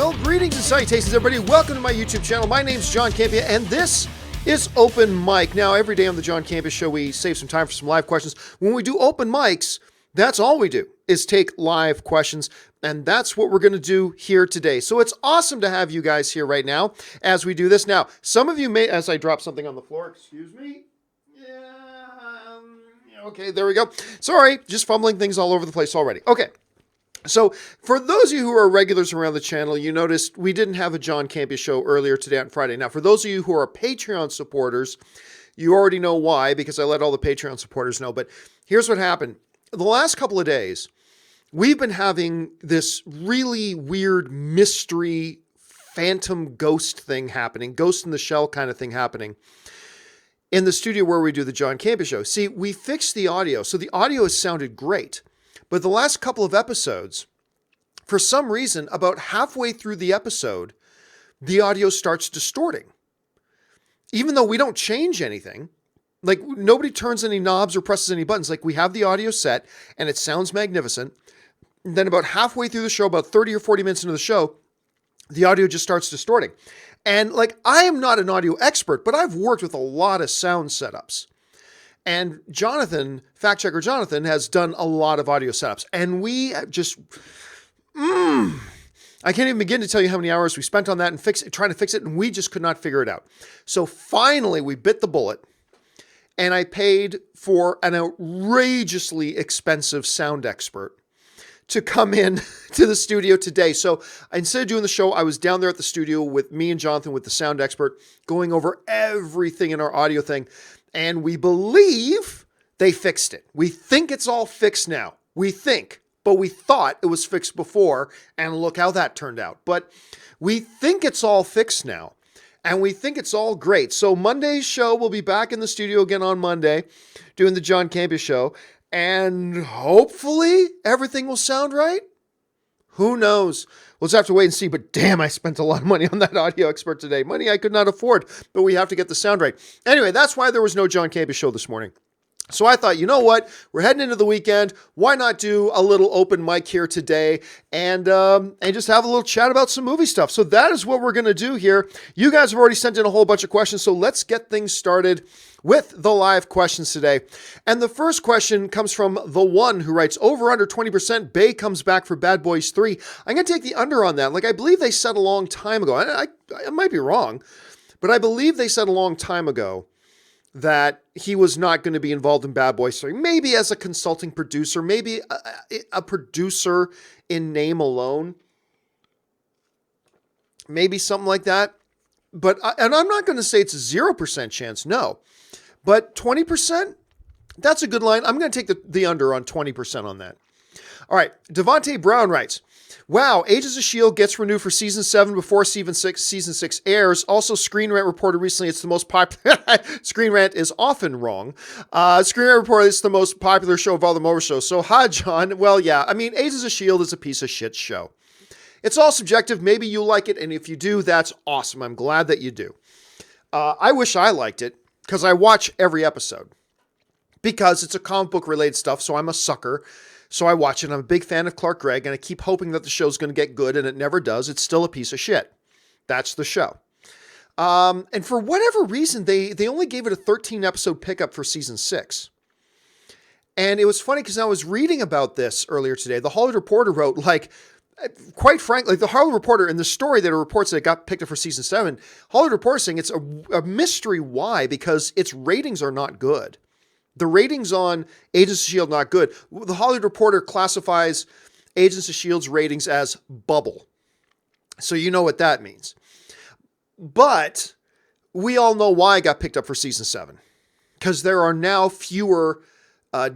Well, greetings and salutations, everybody. Welcome to my YouTube channel. My name's John Campea, and this is Open Mic. Now, every day on the John Campea Show, we save some time for some live questions. When we do open mics, that's all we do is take live questions, and that's what we're going to do here today. So it's awesome to have you guys here right now as we do this. Now, some of you may, as I drop something on the floor, excuse me. Okay, there we go. Sorry, just fumbling things all over the place already. Okay. So for those of you who are regulars around the channel, you noticed we didn't have a John Campea show earlier today on Friday. Now, for those of you who are Patreon supporters, you already know why, because I let all the Patreon supporters know. But here's what happened. The last couple of days, we've been having this really weird mystery phantom ghost thing happening, ghost in the shell kind of thing happening in the studio where we do the John Campea show. See, we fixed the audio. So the audio has sounded great. But the last couple of episodes, for some reason, about halfway through the episode, the audio starts distorting. Even though we don't change anything, like nobody turns any knobs or presses any buttons, like we have the audio set and it sounds magnificent. And then about halfway through the show, about 30 or 40 minutes into the show, the audio just starts distorting. And like, I am not an audio expert, but I've worked with a lot of sound setups. And Jonathan, fact checker Jonathan, has done a lot of audio setups. And we just, I can't even begin to tell you how many hours we spent on that and trying to fix it. And we just could not figure it out. So finally, we bit the bullet. And I paid for an outrageously expensive sound expert to come in to the studio today. So instead of doing the show, I was down there at the studio with me and Jonathan with the sound expert going over everything in our audio thing. And we believe they fixed it. We think it's all fixed now. We think, but we thought it was fixed before, and look how that turned out. But we think it's all fixed now, and we think it's all great. So Monday's show, we'll be back in the studio again on Monday doing the John Campea show, and hopefully everything will sound right. Who knows? We'll just have to wait and see, but damn, I spent a lot of money on that audio expert today. Money I could not afford, but we have to get the sound right. Anyway, that's why there was no John Campea show this morning. So I thought, you know what? We're heading into the weekend. Why not do a little open mic here today and just have a little chat about some movie stuff? So that is what we're going to do here. You guys have already sent in a whole bunch of questions, so let's get things started with the live questions today. And the first question comes from the one who writes, over under 20%, Bay comes back for Bad Boys 3. I'm going to take the under on that. Like, I believe they said a long time ago, I might be wrong, but I believe they said a long time ago that he was not going to be involved in Bad Boys 3. Maybe as a consulting producer, maybe a producer in name alone. Maybe something like that. But, and I'm not going to say it's a 0% chance, no. But 20%, that's a good line. I'm going to take the under on 20% on that. All right, Devontae Brown writes, wow, Agents of S.H.I.E.L.D. gets renewed for Season 7 before Season 6 airs. Also, Screen Rant reported recently it's the most popular... Screen Rant is often wrong. Screen Rant reported it's the most popular show of all the Marvel shows. So, hi, John. Well, yeah, I mean, Agents of S.H.I.E.L.D. is a piece of shit show. It's all subjective. Maybe you like it, and if you do, that's awesome. I'm glad that you do. I wish I liked it, because I watch every episode. Because it's a comic book related stuff, so I'm a sucker. So I watch it. I'm a big fan of Clark Gregg, and I keep hoping that the show's going to get good, and it never does. It's still a piece of shit. That's the show. And for whatever reason, they only gave it a 13-episode pickup for Season 6. And it was funny because I was reading about this earlier today. The Hollywood Reporter wrote, like, quite frankly, the Hollywood Reporter, in the story that it reports that it got picked up for Season 7, Hollywood Reporter saying it's a mystery why, because its ratings are not good. The ratings on Agents of S.H.I.E.L.D. not good. The Hollywood Reporter classifies Agents of S.H.I.E.L.D.'s ratings as bubble. So you know what that means. But we all know why it got picked up for Season 7. Because there are now fewer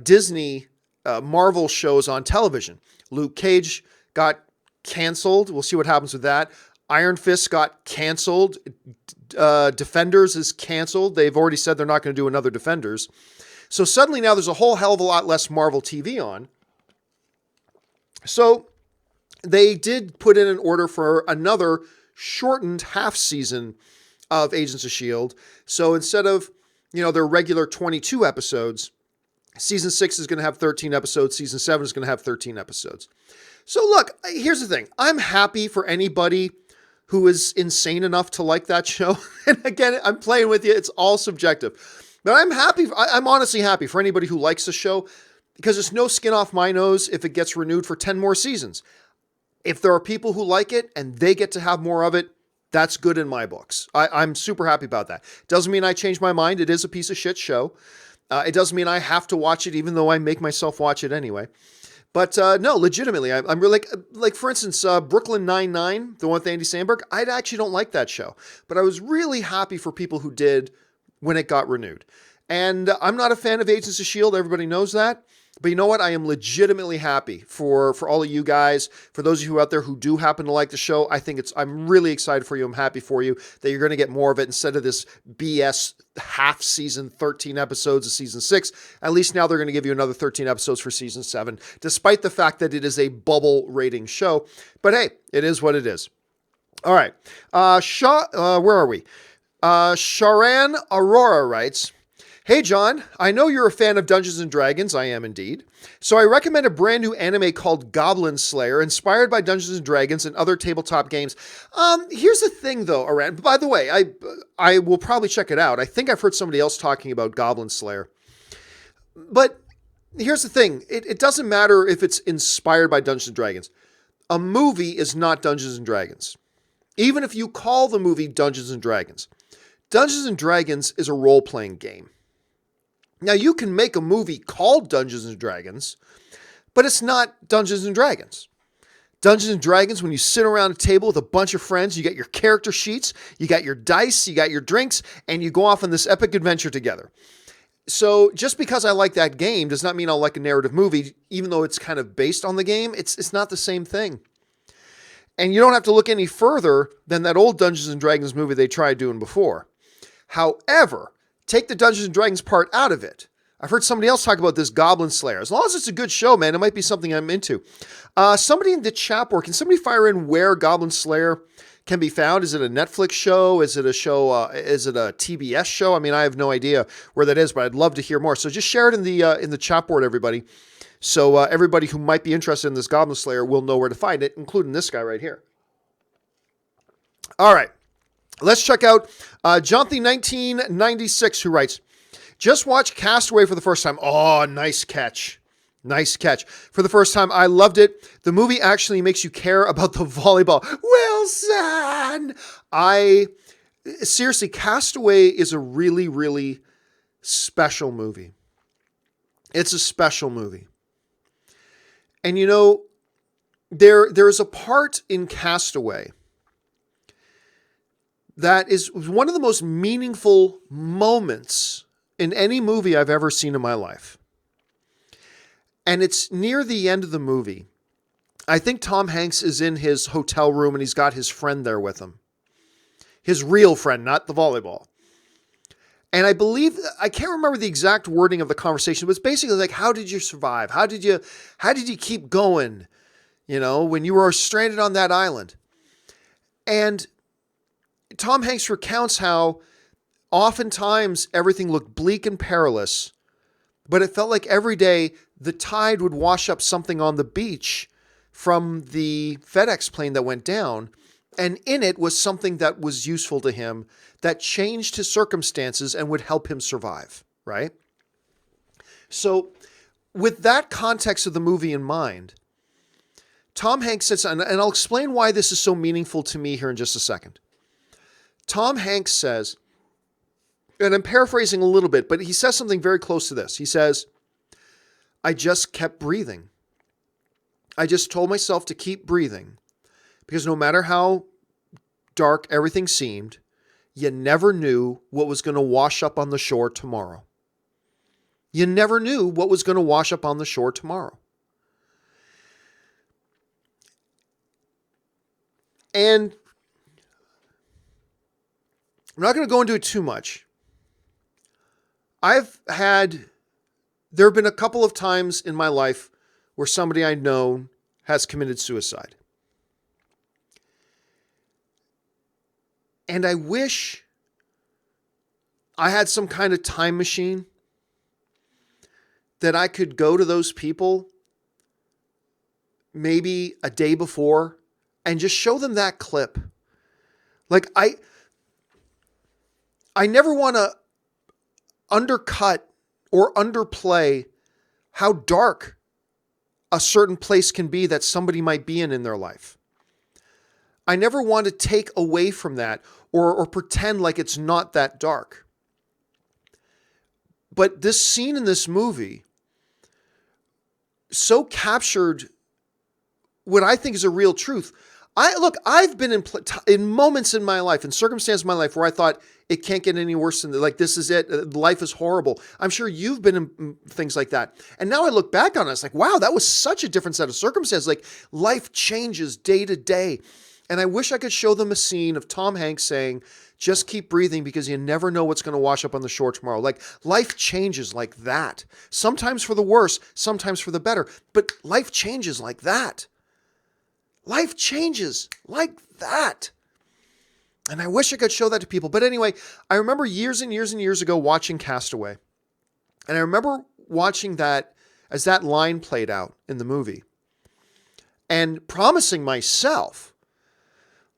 Disney Marvel shows on television. Luke Cage got canceled. We'll see what happens with that. Iron Fist got canceled. Defenders is canceled. They've already said they're not going to do another Defenders. So suddenly now there's a whole hell of a lot less Marvel TV on. So they did put in an order for another shortened half season of Agents of S.H.I.E.L.D. So instead of, their regular 22 episodes, Season 6 is going to have 13 episodes. Season 7 is going to have 13 episodes. So look, here's the thing. I'm happy for anybody who is insane enough to like that show. And again, I'm playing with you. It's all subjective. But I'm happy. I'm honestly happy for anybody who likes the show, because there's no skin off my nose if it gets renewed for 10 more seasons. If there are people who like it and they get to have more of it, that's good in my books. I'm super happy about that. Doesn't mean I change my mind. It is a piece of shit show. It doesn't mean I have to watch it, even though I make myself watch it anyway. But no, legitimately, I'm really like for instance, Brooklyn Nine-Nine, the one with Andy Samberg. I actually don't like that show, but I was really happy for people who did when it got renewed. And I'm not a fan of Agents of S.H.I.E.L.D. Everybody knows that. But you know what? I am legitimately happy for all of you guys, for those of you out there who do happen to like the show. I'm really excited for you. I'm happy for you that you're going to get more of it instead of this BS half season, 13 episodes of season 6. At least now they're going to give you another 13 episodes for season 7, despite the fact that it is a bubble rating show. But hey, it is what it is. All right. Where are we? Sharan Aurora writes, "Hey, John, I know you're a fan of Dungeons & Dragons. I am indeed. So I recommend a brand new anime called Goblin Slayer, inspired by Dungeons & Dragons and other tabletop games." Here's the thing, though, Aran. By the way, I will probably check it out. I think I've heard somebody else talking about Goblin Slayer. But here's the thing. It doesn't matter if it's inspired by Dungeons & Dragons. A movie is not Dungeons & Dragons. Even if you call the movie Dungeons & Dragons. Dungeons & Dragons is a role-playing game. Now, you can make a movie called Dungeons & Dragons, but it's not Dungeons & Dragons. Dungeons & Dragons, when you sit around a table with a bunch of friends, you got your character sheets, you got your dice, you got your drinks, and you go off on this epic adventure together. So just because I like that game does not mean I'll like a narrative movie, even though it's kind of based on the game. It's not the same thing. And you don't have to look any further than that old Dungeons & Dragons movie they tried doing before. However, take the Dungeons & Dragons part out of it. I've heard somebody else talk about this Goblin Slayer. As long as it's a good show, man, it might be something I'm into. Somebody in the chat board, can somebody fire in where Goblin Slayer can be found? Is it a Netflix show? Is it a show? Is it a TBS show? I mean, I have no idea where that is, but I'd love to hear more. So just share it in the chat board, everybody. So everybody who might be interested in this Goblin Slayer will know where to find it, including this guy right here. All right. Let's check out Jonathan1996, who writes, "Just watched Castaway for the first time." Oh, nice catch. Nice catch. For the first time, I loved it. The movie actually makes you care about the volleyball. Wilson! Seriously, Castaway is a really, really special movie. It's a special movie. And you know, there is a part in Castaway that is one of the most meaningful moments in any movie I've ever seen in my life. And it's near the end of the movie. I think Tom Hanks is in his hotel room and he's got his friend there with him. His real friend, not the volleyball. And I believe, I can't remember the exact wording of the conversation, but it's basically like, how did you survive? How did you keep going, you know, when you were stranded on that island? And Tom Hanks recounts how oftentimes everything looked bleak and perilous, but it felt like every day the tide would wash up something on the beach from the FedEx plane that went down, and in it was something that was useful to him, that changed his circumstances and would help him survive, right? So with that context of the movie in mind, Tom Hanks says, and I'll explain why this is so meaningful to me here in just a second. Tom Hanks says, and I'm paraphrasing a little bit, but he says something very close to this. He says, "I just kept breathing. I just told myself to keep breathing because no matter how dark everything seemed, you never knew what was going to wash up on the shore tomorrow. You never knew what was going to wash up on the shore tomorrow." And I'm not going to go into it too much. There have been a couple of times in my life where somebody I know has committed suicide. And I wish I had some kind of time machine that I could go to those people maybe a day before and just show them that clip. Like I never want to undercut or underplay how dark a certain place can be that somebody might be in their life. I never want to take away from that or pretend like it's not that dark. But this scene in this movie so captured what I think is a real truth. I've been in moments in my life, in circumstances in my life where I thought it can't get any worse than like, this is it. Life is horrible. I'm sure you've been in things like that. And now I look back on it, it's like, wow, that was such a different set of circumstances. Like life changes day to day. And I wish I could show them a scene of Tom Hanks saying, just keep breathing because you never know what's going to wash up on the shore tomorrow. Like life changes like that. Sometimes for the worse, sometimes for the better. But life changes like that. Life changes like that. And I wish I could show that to people. But anyway, I remember years and years and years ago watching Castaway. And I remember watching that as that line played out in the movie. And promising myself,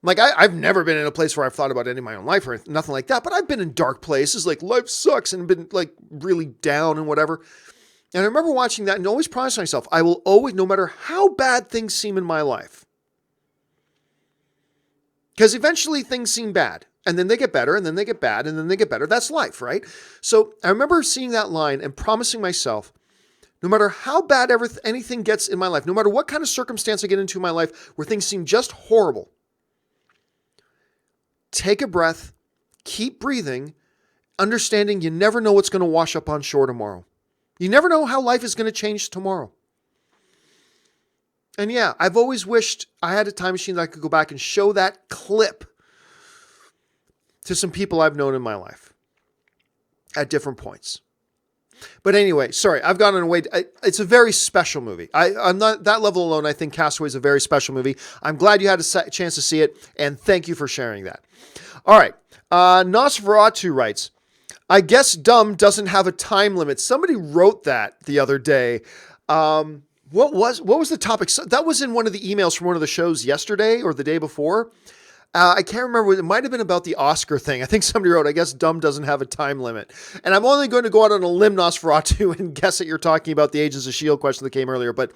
like I've never been in a place where I've thought about ending my own life or nothing like that. But I've been in dark places, like life sucks, and been like really down and whatever. And I remember watching that and always promising myself, I will always, no matter how bad things seem in my life, because eventually things seem bad and then they get better and then they get bad and then they get better. That's life, right? So I remember seeing that line and promising myself, no matter how bad anything gets in my life, no matter what kind of circumstance I get into in my life where things seem just horrible, take a breath, keep breathing, understanding you never know what's going to wash up on shore tomorrow. You never know how life is going to change tomorrow. And yeah, I've always wished I had a time machine that I could go back and show that clip to some people I've known in my life at different points. But anyway, sorry, I've gone on a way. It's a very special movie. I'm not that level alone. I think Castaway is a very special movie. I'm glad you had a chance to see it, and thank you for sharing that. All right, Nosferatu writes, I guess dumb doesn't have a time limit. Somebody wrote that the other day. What was the topic? So that was in one of the emails from one of the shows yesterday or the day before. I can't remember. It might have been about the Oscar thing. I think somebody wrote, I guess dumb doesn't have a time limit. And I'm only going to go out on a limb, Nosferatu, and guess that you're talking about the Agents of S.H.I.E.L.D. question that came earlier. But,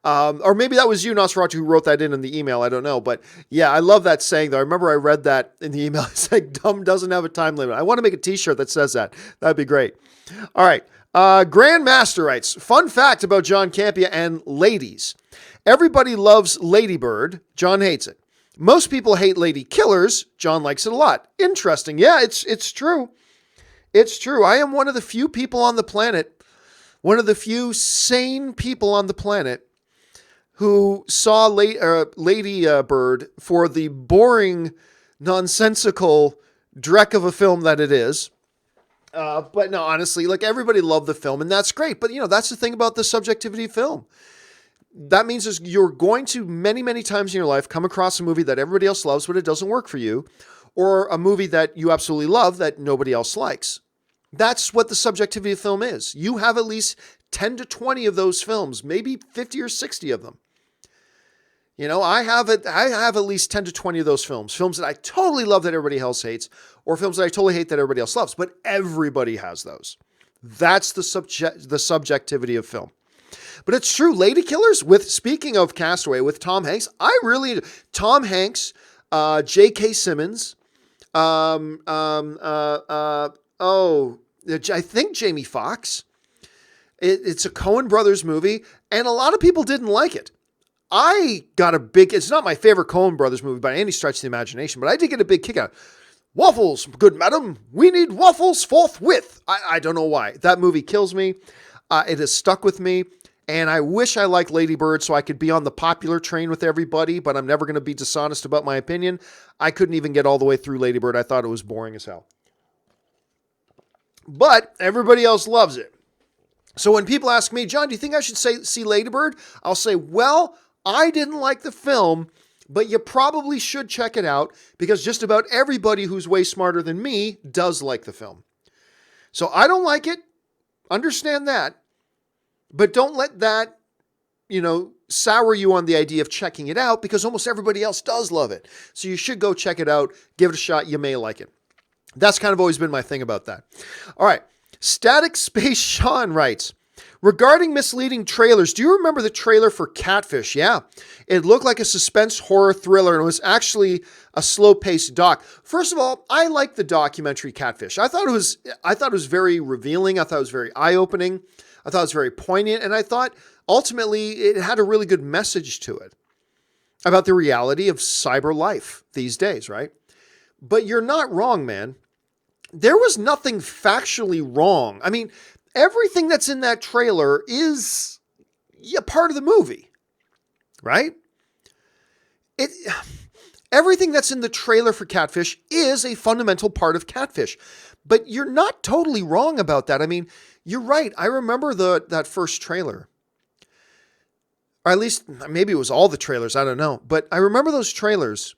or maybe that was you, Nosferatu, who wrote that in the email. I don't know. But yeah, I love that saying though. I remember I read that in the email. It's like dumb doesn't have a time limit. I want to make a t-shirt that says that. That'd be great. All right. Grandmaster writes, fun fact about John Campea and ladies. Everybody loves Ladybird. John hates it. Most people hate lady killers. John likes it a lot. Interesting. Yeah, it's true. It's true. I am one of the few people on the planet, one of the few sane people on the planet who saw Lady Bird for the boring, nonsensical dreck of a film that it is. But no, honestly, like everybody loved the film and that's great. But that's the thing about the subjectivity of film. That means you're going to many, many times in your life come across a movie that everybody else loves, but it doesn't work for you, or a movie that you absolutely love that nobody else likes. That's what the subjectivity of film is. You have at least 10 to 20 of those films, maybe 50 or 60 of them. I have at least 10 to 20 of those films that I totally love that everybody else hates, or films that I totally hate that everybody else loves, but everybody has those. That's the subjectivity of film. But it's true, Lady Killers, speaking of Castaway, with Tom Hanks, Tom Hanks, J.K. Simmons, I think Jamie Foxx. It's a Coen Brothers movie, and a lot of people didn't like it. It's not my favorite Coen Brothers movie by any stretch of the imagination, but I did get a big kick out. Waffles, good madam, we need waffles forthwith. I don't know why. That movie kills me. It has stuck with me. And I wish I liked Lady Bird so I could be on the popular train with everybody, but I'm never going to be dishonest about my opinion. I couldn't even get all the way through Lady Bird. I thought it was boring as hell. But everybody else loves it. So when people ask me, John, do you think I should see Lady Bird? I'll say, well, I didn't like the film, but you probably should check it out because just about everybody who's way smarter than me does like the film. So I don't like it. Understand that. But don't let that, sour you on the idea of checking it out, because almost everybody else does love it. So you should go check it out. Give it a shot. You may like it. That's kind of always been my thing about that. All right. Static Space Sean writes, regarding misleading trailers, do you remember the trailer for Catfish? Yeah. It looked like a suspense horror thriller, and it was actually a slow-paced doc. First of all, I liked the documentary Catfish. I thought it was very revealing. I thought it was very eye-opening. I thought it was very poignant, and I thought ultimately it had a really good message to it about the reality of cyber life these days, right? But you're not wrong, man. There was nothing factually wrong. I mean, everything that's in that trailer is part of the movie, right? Everything that's in the trailer for Catfish is a fundamental part of Catfish. But you're not totally wrong about that. I mean, you're right. I remember that first trailer. Or at least maybe it was all the trailers. I don't know. But I remember those trailers.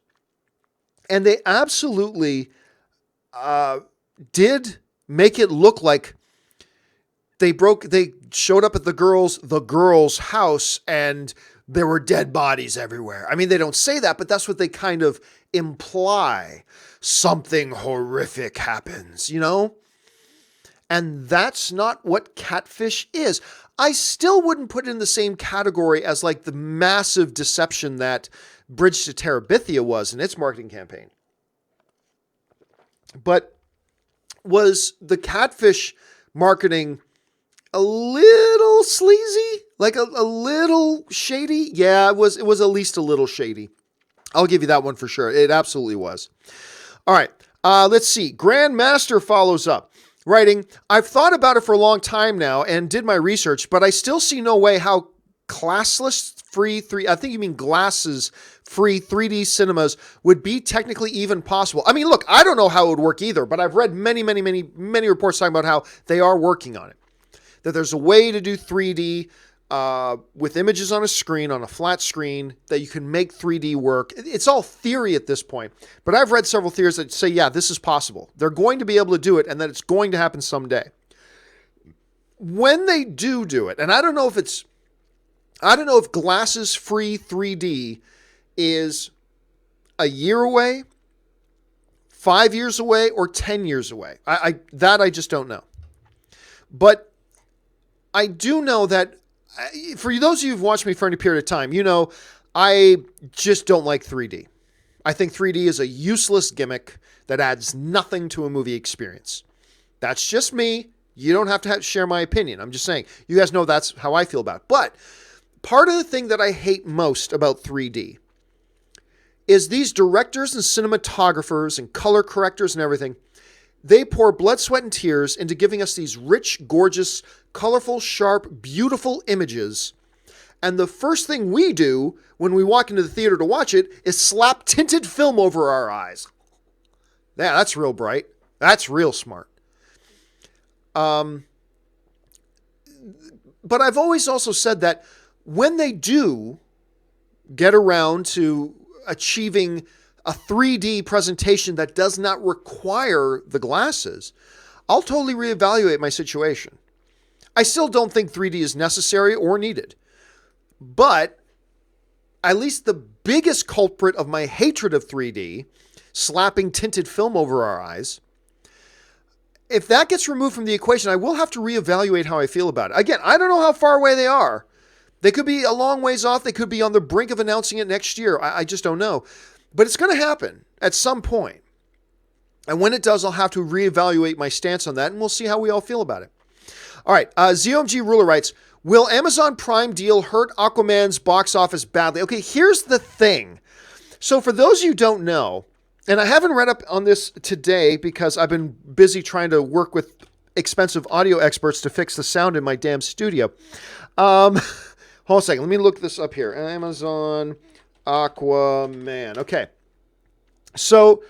And they absolutely did make it look like they showed up at the girl's house and there were dead bodies everywhere. I mean, they don't say that, but that's what they kind of imply. Something horrific happens, And that's not what Catfish is. I still wouldn't put it in the same category as like the massive deception that Bridge to Terabithia was in its marketing campaign. But was the Catfish marketing a little sleazy? Like a little shady? Yeah, it was at least a little shady. I'll give you that one for sure. It absolutely was. All right, let's see. Grandmaster follows up, writing, I've thought about it for a long time now and did my research, but I still see no way how glasses-free 3D cinemas would be technically even possible. I mean, look, I don't know how it would work either, but I've read many reports talking about how they are working on it. That there's a way to do 3D with images on a screen, on a flat screen, that you can make 3D work. It's all theory at this point, but I've read several theories that say, yeah, this is possible. They're going to be able to do it, and that it's going to happen someday. When they do it, and I don't know if glasses-free 3D is a year away, 5 years away, or 10 years away. I just don't know. But I do know that for those of you who've watched me for any period of time, I just don't like 3D. I think 3D is a useless gimmick that adds nothing to a movie experience. That's just me. You don't have to share my opinion. I'm just saying. You guys know that's how I feel about it. But part of the thing that I hate most about 3D is these directors and cinematographers and color correctors and everything. They pour blood, sweat, and tears into giving us these rich, gorgeous, colorful, sharp, beautiful images. And the first thing we do when we walk into the theater to watch it is slap tinted film over our eyes. Yeah, that's real bright. That's real smart. But I've always also said that when they do get around to achieving a 3D presentation that does not require the glasses, I'll totally reevaluate my situation. I still don't think 3D is necessary or needed. But at least the biggest culprit of my hatred of 3D, slapping tinted film over our eyes, if that gets removed from the equation, I will have to reevaluate how I feel about it. Again, I don't know how far away they are. They could be a long ways off. They could be on the brink of announcing it next year. I just don't know. But it's going to happen at some point. And when it does, I'll have to reevaluate my stance on that, and we'll see how we all feel about it. All right, ZOMG Ruler writes, will Amazon Prime deal hurt Aquaman's box office badly? Okay, here's the thing. So for those of you who don't know, and I haven't read up on this today because I've been busy trying to work with expensive audio experts to fix the sound in my damn studio. Hold on a second. Let me look this up here. Amazon Aquaman. Okay. So,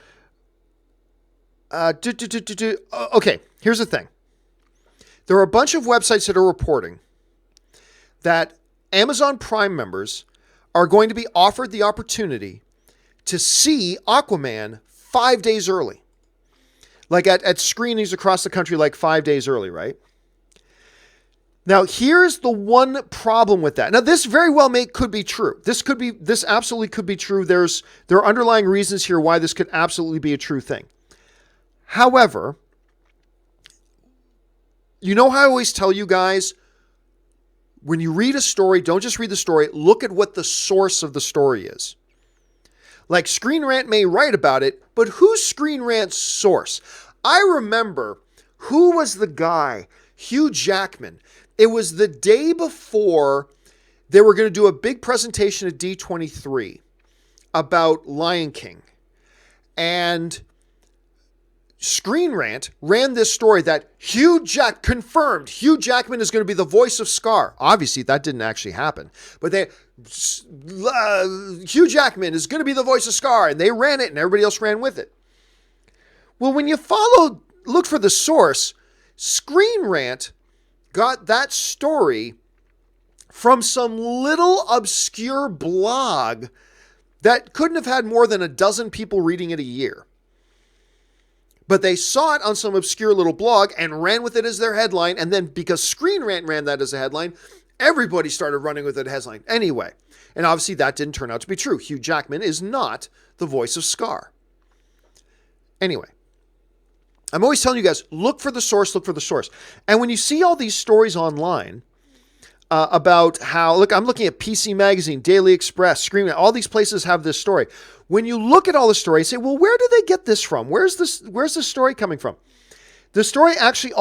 okay, here's the thing. There are a bunch of websites that are reporting that Amazon Prime members are going to be offered the opportunity to see Aquaman 5 days early. Like at screenings across the country, like 5 days early, right? Now, here's the one problem with that. Now, this very well could be true. This absolutely could be true. There are underlying reasons here why this could absolutely be a true thing. However, you know how I always tell you guys, when you read a story, don't just read the story, look at what the source of the story is. Like Screen Rant may write about it, but who's Screen Rant's source? I remember who was the guy, Hugh Jackman. It was the day before they were going to do a big presentation at D23 about Lion King. And Screen Rant ran this story that confirmed Hugh Jackman is going to be the voice of Scar. Obviously, that didn't actually happen. But Hugh Jackman is going to be the voice of Scar. And they ran it and everybody else ran with it. Well, when you look for the source, Screen Rant got that story from some little obscure blog that couldn't have had more than a dozen people reading it a year. But they saw it on some obscure little blog and ran with it as their headline. And then because Screen Rant ran that as a headline, everybody started running with it as a headline. Anyway, and obviously that didn't turn out to be true. Hugh Jackman is not the voice of Scar. Anyway, I'm always telling you guys, look for the source, look for the source. And when you see all these stories online about how, look, I'm looking at PC Magazine, Daily Express, Screaming, all these places have this story. When you look at all the stories, say, well, where do they get this from? Where's this story coming from? The story actually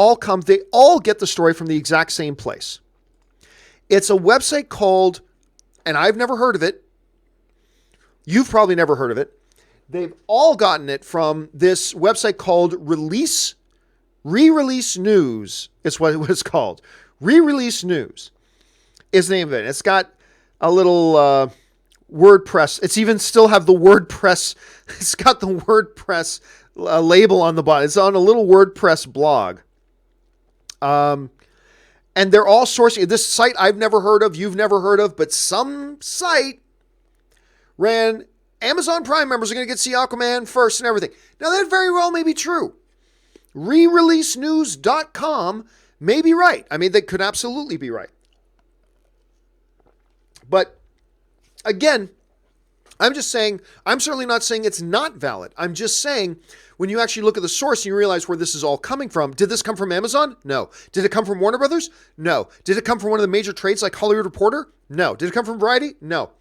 they all get the story from the exact same place. It's a website called, and I've never heard of it. You've probably never heard of it. They've all gotten it from this website called Re-Release News. It's what it's called. Re-Release News is the name of it. It's got a little WordPress. It's even still have the WordPress. It's got the WordPress label on the bottom. It's on a little WordPress blog. And they're all sourcing. This site I've never heard of, you've never heard of, but some site ran Amazon Prime members are going to get to see Aquaman first and everything. Now, that very well may be true. Rereleasenews.com may be right. I mean, they could absolutely be right. But, again, I'm just saying, I'm certainly not saying it's not valid. I'm just saying, when you actually look at the source and you realize where this is all coming from, did this come from Amazon? No. Did it come from Warner Brothers? No. Did it come from one of the major trades like Hollywood Reporter? No. Did it come from Variety? No.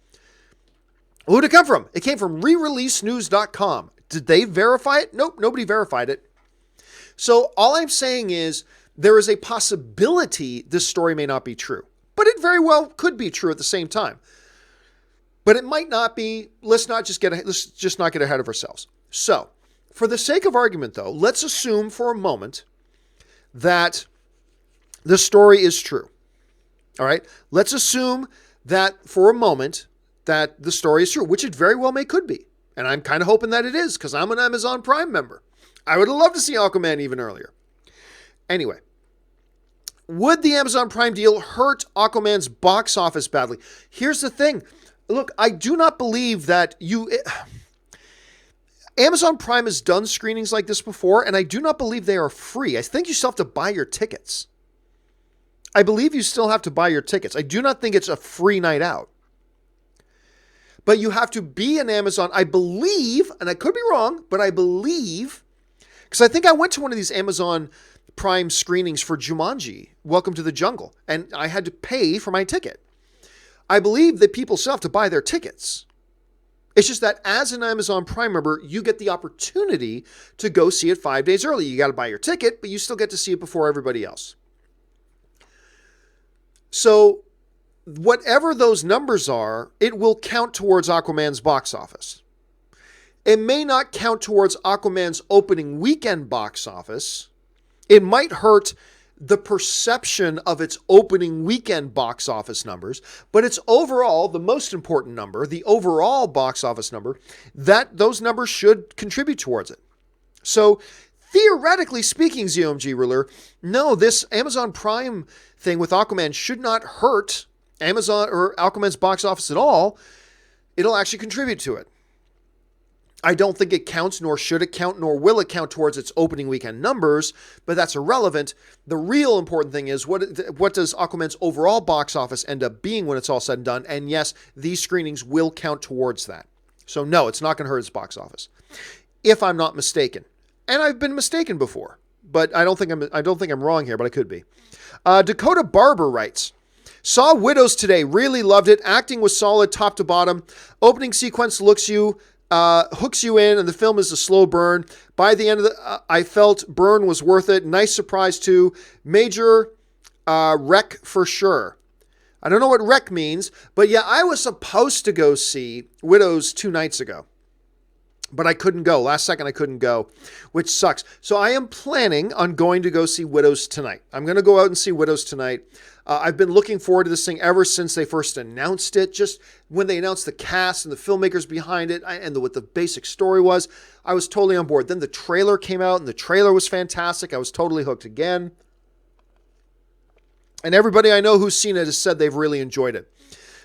Who did it come from? It came from rereleasenews.com. Did they verify it? Nope, nobody verified it. So all I'm saying is there is a possibility this story may not be true, but it very well could be true at the same time. But it might not be. Let's just not get ahead of ourselves. So, for the sake of argument, though, let's assume for a moment that the story is true. All right? Let's assume that for a moment that the story is true, which it very well could be. And I'm kind of hoping that it is because I'm an Amazon Prime member. I would have loved to see Aquaman even earlier. Anyway, would the Amazon Prime deal hurt Aquaman's box office badly? Here's the thing. Look, I do not believe that Amazon Prime has done screenings like this before, and I do not believe they are free. I think you still have to buy your tickets. I believe you still have to buy your tickets. I do not think it's a free night out. But you have to be an Amazon, I believe, and I could be wrong, but I believe, because I think I went to one of these Amazon Prime screenings for Jumanji, Welcome to the Jungle, and I had to pay for my ticket. I believe that people still have to buy their tickets. It's just that as an Amazon Prime member, you get the opportunity to go see it 5 days early. You got to buy your ticket, but you still get to see it before everybody else. So whatever those numbers are, it will count towards Aquaman's box office. It may not count towards Aquaman's opening weekend box office. It might hurt the perception of its opening weekend box office numbers, but it's overall the most important number, the overall box office number, that those numbers should contribute towards it. So theoretically speaking, ZOMG Ruler, no, this Amazon Prime thing with Aquaman should not hurt Amazon or Aquaman's box office at all. It'll actually contribute to it. I don't think it counts, nor should it count, nor will it count towards its opening weekend numbers, but that's irrelevant. The real important thing is what does Aquaman's overall box office end up being when it's all said and done? And yes, these screenings will count towards that. So no, it's not going to hurt its box office, if I'm not mistaken. And I've been mistaken before, but I don't think I'm wrong here, but I could be. Dakota Barber writes, saw Widows today, really loved it. Acting was solid top to bottom. Opening sequence hooks you in, and the film is a slow burn. By the end of I felt burn was worth it. Nice surprise too. Major wreck for sure. I don't know what wreck means, but yeah, I was supposed to go see Widows 2 nights ago, but I couldn't go. Last second, I couldn't go, which sucks. So I am planning on going to go see Widows tonight. I'm going to go out and see Widows tonight. I've been looking forward to this thing ever since they first announced it. Just when they announced the cast and the filmmakers behind it and what the basic story was, I was totally on board. Then the trailer came out, and the trailer was fantastic. I was totally hooked again. And everybody I know who's seen it has said they've really enjoyed it.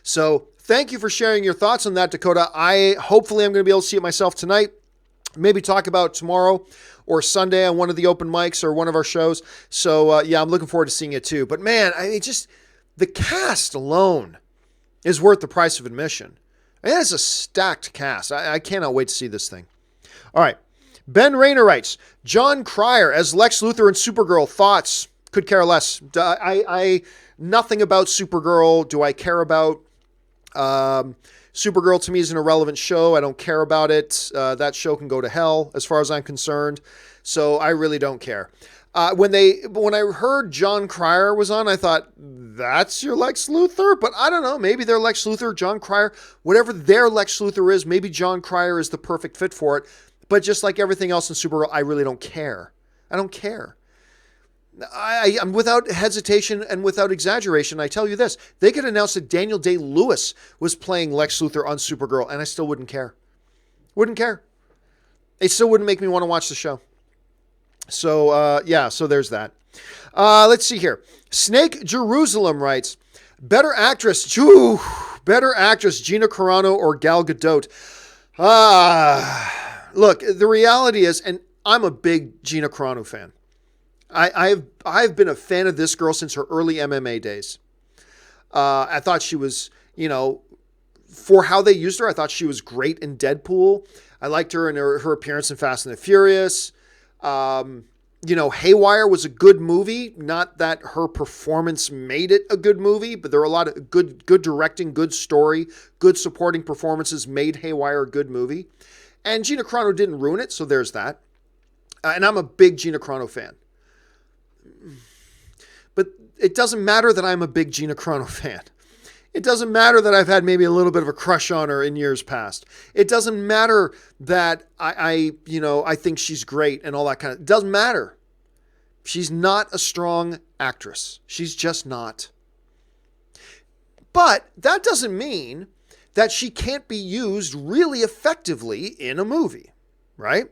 So thank you for sharing your thoughts on that, Dakota. Hopefully I'm going to be able to see it myself tonight. Maybe talk about it tomorrow or Sunday on one of the open mics or one of our shows. So yeah, I'm looking forward to seeing it too. But man, the cast alone is worth the price of admission. It is a stacked cast. I cannot wait to see this thing. All right. Ben Rayner writes, Jon Cryer as Lex Luthor and Supergirl. Thoughts? Could care less. Nothing about Supergirl do I care about. Supergirl to me is an irrelevant show. I don't care about it. That show can go to hell as far as I'm concerned. So I really don't care. When I heard Jon Cryer was on, I thought, that's your Lex Luthor? But I don't know. Maybe they're Lex Luthor, Jon Cryer, whatever their Lex Luthor is, maybe Jon Cryer is the perfect fit for it. But just like everything else in Supergirl, I really don't care. I don't care. I'm without hesitation and without exaggeration, I tell you this. They could announce that Daniel Day-Lewis was playing Lex Luthor on Supergirl, and I still wouldn't care. Wouldn't care. It still wouldn't make me want to watch the show. So, yeah, so there's that. Let's see here. Snake Jerusalem writes, better actress, Gina Carano or Gal Gadot? Look, the reality is, and I'm a big Gina Carano fan. I've been a fan of this girl since her early MMA days. I thought she was, for how they used her, I thought she was great in Deadpool. I liked her in her appearance in Fast and the Furious. Haywire was a good movie. Not that her performance made it a good movie, but there were a lot of good directing, good story, good supporting performances made Haywire a good movie. And Gina Carano didn't ruin it, so there's that. And I'm a big Gina Carano fan. But it doesn't matter that I'm a big Gina Carano fan. It doesn't matter that I've had maybe a little bit of a crush on her in years past. It doesn't matter that I think she's great and all that kind of. It doesn't matter. She's not a strong actress. She's just not. But that doesn't mean that she can't be used really effectively in a movie, right?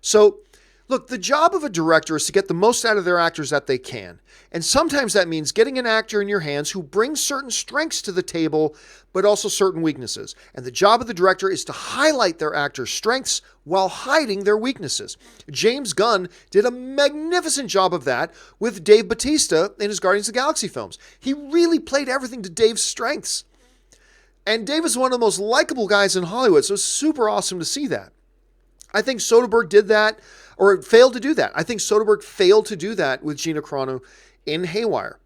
So, look, the job of a director is to get the most out of their actors that they can. And sometimes that means getting an actor in your hands who brings certain strengths to the table, but also certain weaknesses. And the job of the director is to highlight their actors' strengths while hiding their weaknesses. James Gunn did a magnificent job of that with Dave Bautista in his Guardians of the Galaxy films. He really played everything to Dave's strengths. And Dave is one of the most likable guys in Hollywood, so it's super awesome to see that. I think Soderbergh did that, or failed to do that. I think Soderbergh failed to do that with Gina Carano in Haywire.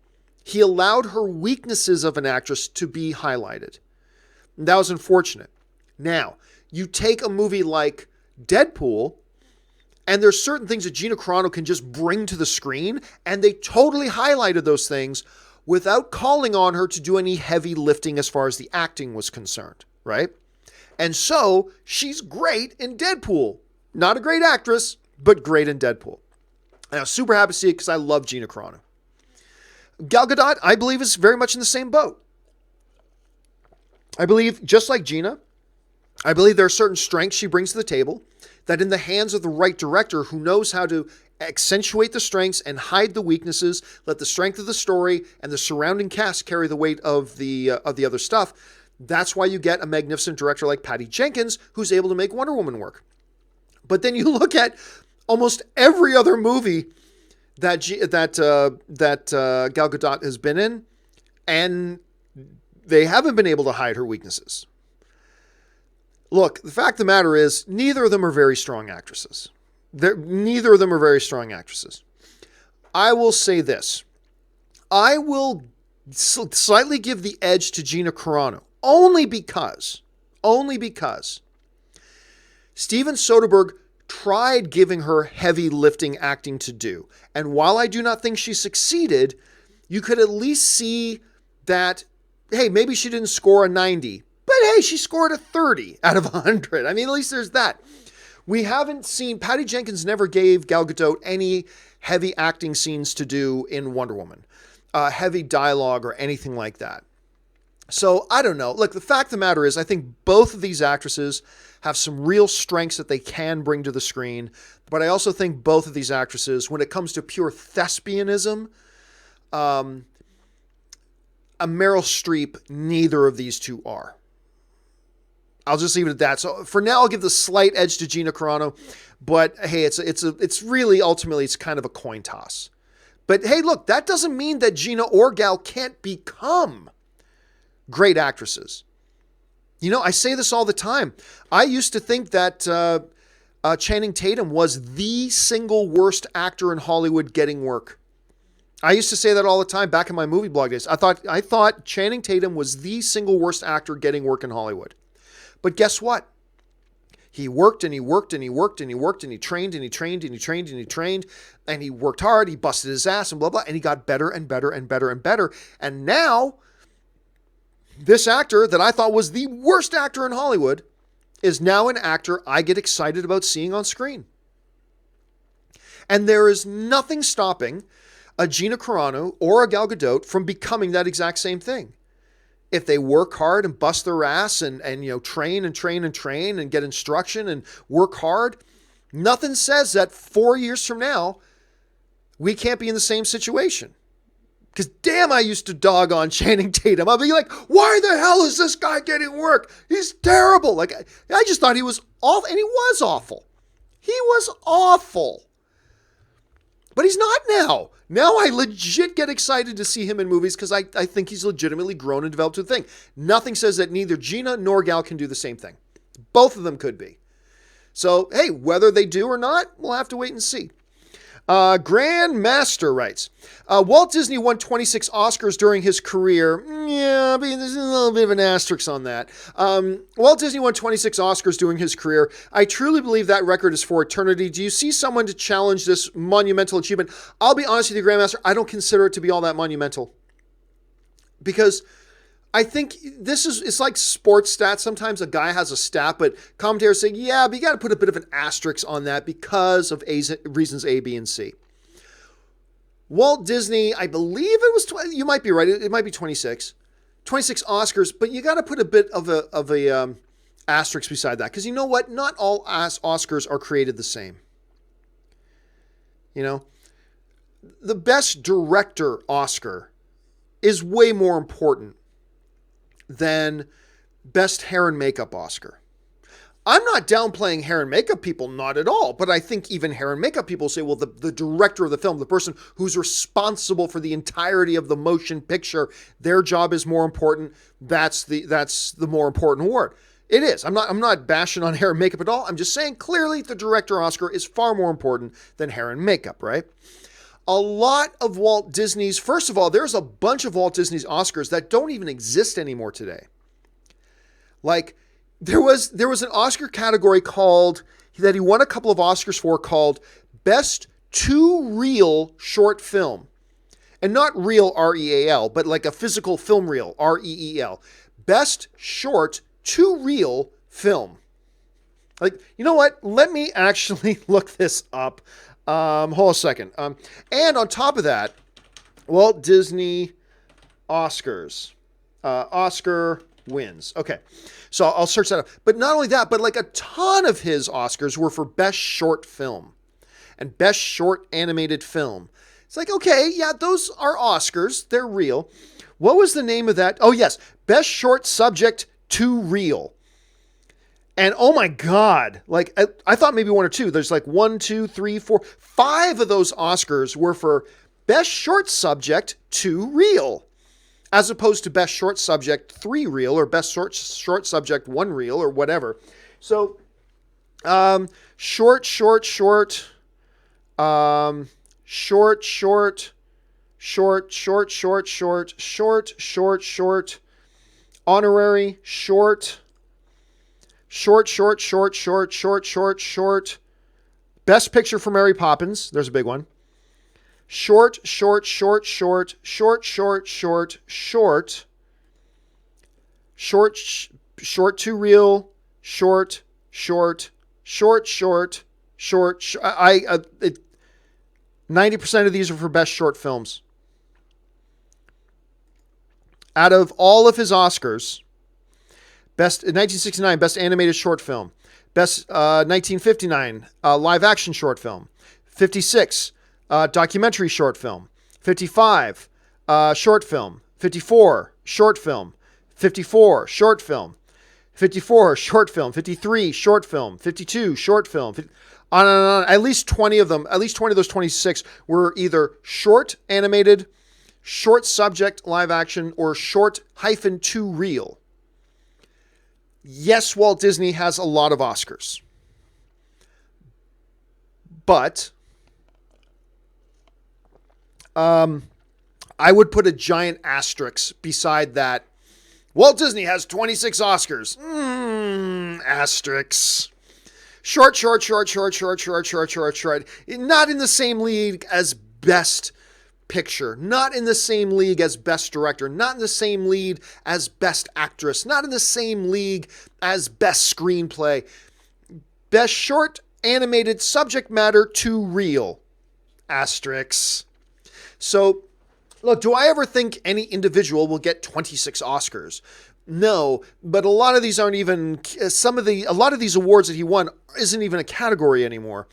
He allowed her weaknesses of an actress to be highlighted. And that was unfortunate. Now, you take a movie like Deadpool, and there's certain things that Gina Carano can just bring to the screen, and they totally highlighted those things without calling on her to do any heavy lifting as far as the acting was concerned, right? And so, she's great in Deadpool. Not a great actress, but great in Deadpool. And I was super happy to see it because I love Gina Carano. Gal Gadot, I believe, is very much in the same boat. I believe, just like Gina, I believe there are certain strengths she brings to the table that in the hands of the right director who knows how to accentuate the strengths and hide the weaknesses, let the strength of the story and the surrounding cast carry the weight of the other stuff, That's why you get a magnificent director like Patty Jenkins, who's able to make Wonder Woman work. But then you look at almost every other movie that Gal Gadot has been in, and they haven't been able to hide her weaknesses. Look, the fact of the matter is, neither of them are very strong actresses. Neither of them are very strong actresses. I will say this. I will slightly give the edge to Gina Carano, only because Steven Soderbergh tried giving her heavy lifting acting to do. And while I do not think she succeeded, you could at least see that, hey, maybe she didn't score a 90, but hey, she scored a 30 out of 100. I mean, at least there's that. We haven't seen, Patty Jenkins never gave Gal Gadot any heavy acting scenes to do in Wonder Woman, heavy dialogue or anything like that. So I don't know. Look, the fact of the matter is, I think both of these actresses have some real strengths that they can bring to the screen. But I also think both of these actresses, when it comes to pure thespianism, a Meryl Streep, neither of these two are. I'll just leave it at that. So for now, I'll give the slight edge to Gina Carano. But hey, it's really, ultimately, it's kind of a coin toss. But hey, look, that doesn't mean that Gina or Gal can't become great actresses. You know, I say this all the time. I used to think that Channing Tatum was the single worst actor in Hollywood getting work. I used to say that all the time back in my movie blog days. I thought Channing Tatum was the single worst actor getting work in Hollywood. But guess what? He worked and he worked and he worked and he worked and he trained and he trained and he trained and he trained and he worked hard. He busted his ass and blah, blah. And he got better and better and better and better. And now this actor that I thought was the worst actor in Hollywood is now an actor I get excited about seeing on screen. And there is nothing stopping a Gina Carano or a Gal Gadot from becoming that exact same thing. If they work hard and bust their ass and train and get instruction and work hard, nothing says that 4 years from now, we can't be in the same situation. Because damn, I used to dog on Channing Tatum. I'd be like, why the hell is this guy getting work? He's terrible. Like, I just thought he was awful, and he was awful. He was awful. But he's not now. Now I legit get excited to see him in movies because I think he's legitimately grown and developed to the thing. Nothing says that neither Gina nor Gal can do the same thing. Both of them could be. So, hey, whether they do or not, we'll have to wait and see. Grandmaster writes, Walt Disney won 26 Oscars during his career. Yeah, there's a little bit of an asterisk on that. Walt Disney won 26 Oscars during his career. I truly believe that record is for eternity. Do you see someone to challenge this monumental achievement? I'll be honest with you, Grandmaster, I don't consider it to be all that monumental. Because I think it's like sports stats. Sometimes a guy has a stat, but commentators say, yeah, but you got to put a bit of an asterisk on that because of reasons A, B, and C. Walt Disney, I believe it was, you might be right, it might be 26. 26 Oscars, but you got to put a bit of a asterisk beside that. Because you know what? Not all Oscars are created the same. You know? The Best Director Oscar is way more important than Best Hair and Makeup Oscar. I'm not downplaying hair and makeup people, not at all. But I think even hair and makeup people say, well, the director of the film, the person who's responsible for the entirety of the motion picture, their job is more important. That's the more important award. It is. I'm not bashing on hair and makeup at all. I'm just saying clearly the director Oscar is far more important than hair and makeup, right? A lot of Walt Disney's, first of all, there's a bunch of Walt Disney's Oscars that don't even exist anymore today. Like, there was an Oscar category that he won a couple of Oscars for called Best To Reel Short Film. And not real, R-E-A-L, but like a physical film reel, R-E-E-L. Best Short To Reel Film. Like, you know what? Let me actually look this up. Hold a second. And on top of that, Walt Disney Oscars. Oscar wins. Okay. So I'll search that up. But not only that, but like a ton of his Oscars were for Best Short Film and Best Short Animated Film. It's like, okay, yeah, those are Oscars. They're real. What was the name of that? Oh, yes. Best Short Subject to Reel. And oh my God, like I thought maybe one or two. There's like 1, 2, 3, 4, 5 of those Oscars were for Best Short Subject to Reel, as opposed to Best Short Subject 3 Reel or Best Short Subject 1 Reel or whatever. So, short, honorary, short. Best Picture for Mary Poppins. There's a big one. Short to reel, short. 90% of these are for best short films. Out of all of his Oscars, best 1969 best animated short film, best 1959 live action short film, 56 documentary short film, 55 short film, 54 short film, 54 short film, 54 short film, 53 short film, 52 short film, on and on. At least 20 of them, at least 20 of those 26 were either short animated, short subject live action, or short -2 reel. Yes, Walt Disney has a lot of Oscars. But I would put a giant asterisk beside that. Walt Disney has 26 Oscars. Asterisks. Short. Not in the same league as Best Picture. Not in the same league as Best Director. Not in the same league as Best Actress. Not in the same league as Best Screenplay. Best Short Animated Subject Matter to Reel. Asterisks. So, look, do I ever think any individual will get 26 Oscars? No, but a lot of these aren't even, a lot of these awards that he won isn't even a category anymore,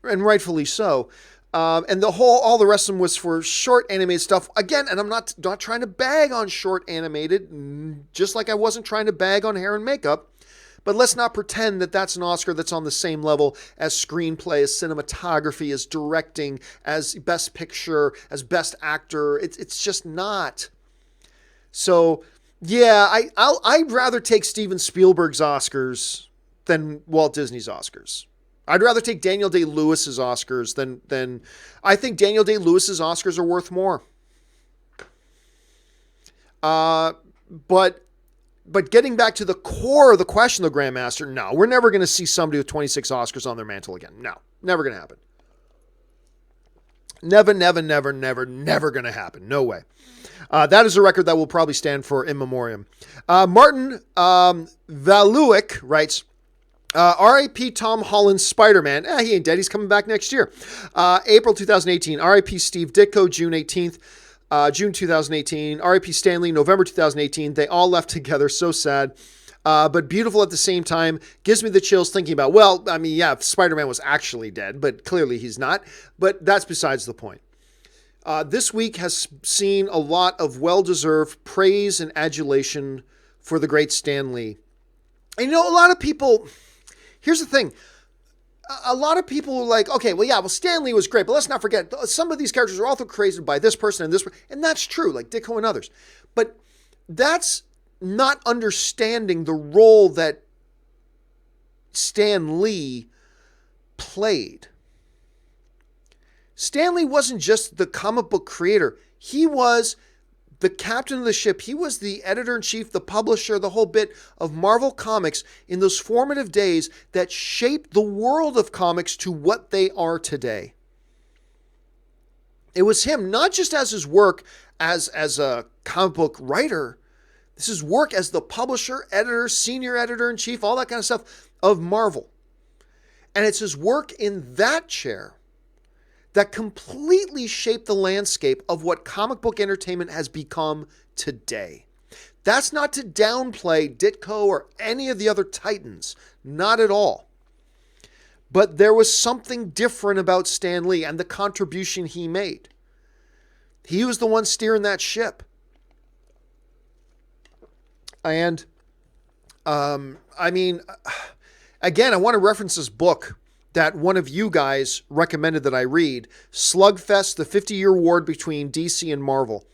and rightfully so. And all the rest of them was for short animated stuff. Again, and I'm not trying to bag on short animated, just like I wasn't trying to bag on hair and makeup. But let's not pretend that that's an Oscar that's on the same level as screenplay, as cinematography, as directing, as best picture, as best actor. It's just not. So, yeah, I'd rather take Steven Spielberg's Oscars than Walt Disney's Oscars. I'd rather take Daniel Day-Lewis's Oscars than I think Daniel Day-Lewis's Oscars are worth more. But getting back to the core of the question, though, Grandmaster, no, we're never going to see somebody with 26 Oscars on their mantle again. No, never going to happen. Never going to happen. No way. That is a record that will probably stand for in memoriam. Martin Valuik writes, R.I.P. Tom Holland's Spider-Man. He ain't dead. He's coming back next year. April 2018. R.I.P. Steve Ditko, June 18th. June 2018. R.I.P. Stanley, November 2018. They all left together. So sad. But beautiful at the same time. Gives me the chills thinking about, well, I mean, yeah, Spider-Man was actually dead, but clearly he's not. But that's besides the point. This week has seen a lot of well-deserved praise and adulation for the great Stan Lee. And you know, a lot of people... Here's the thing. A lot of people are like, okay, well, Stan Lee was great, but let's not forget, some of these characters are also created by this person and this person, and that's true, like Ditko and others. But that's not understanding the role that Stan Lee played. Stan Lee wasn't just the comic book creator. He was the captain of the ship. He was the editor-in-chief, the publisher, the whole bit of Marvel Comics in those formative days that shaped the world of comics to what they are today. It was him, not just as his work as a comic book writer. This is work as the publisher, editor, senior editor-in-chief, all that kind of stuff of Marvel. And it's his work in that chair that completely shaped the landscape of what comic book entertainment has become today. That's not to downplay Ditko or any of the other titans. Not at all. But there was something different about Stan Lee and the contribution he made. He was the one steering that ship. And, I mean, again, I want to reference this book that one of you guys recommended that I read, Slugfest, the 50-Year War between DC and Marvel.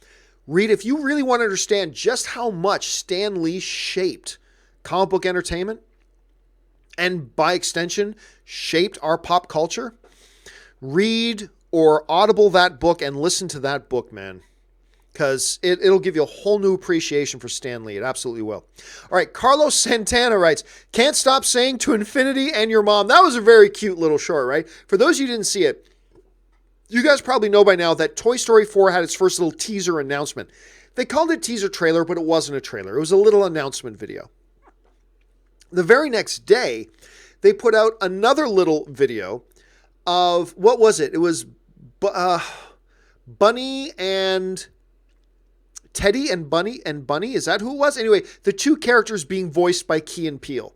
Read if you really want to understand just how much Stan Lee shaped comic book entertainment and by extension shaped our pop culture. Read or audible that book and listen to that book, man. Because it'll give you a whole new appreciation for Stan Lee. It absolutely will. All right, Carlos Santana writes, can't stop saying to infinity and your mom. That was a very cute little short, right? For those of you who didn't see it, you guys probably know by now that Toy Story 4 had its first little teaser announcement. They called it teaser trailer, but it wasn't a trailer. It was a little announcement video. The very next day, they put out another little video of, what was it? It was Bunny and... Teddy and Bunny. Is that who it was? Anyway, the two characters being voiced by Key and Peele.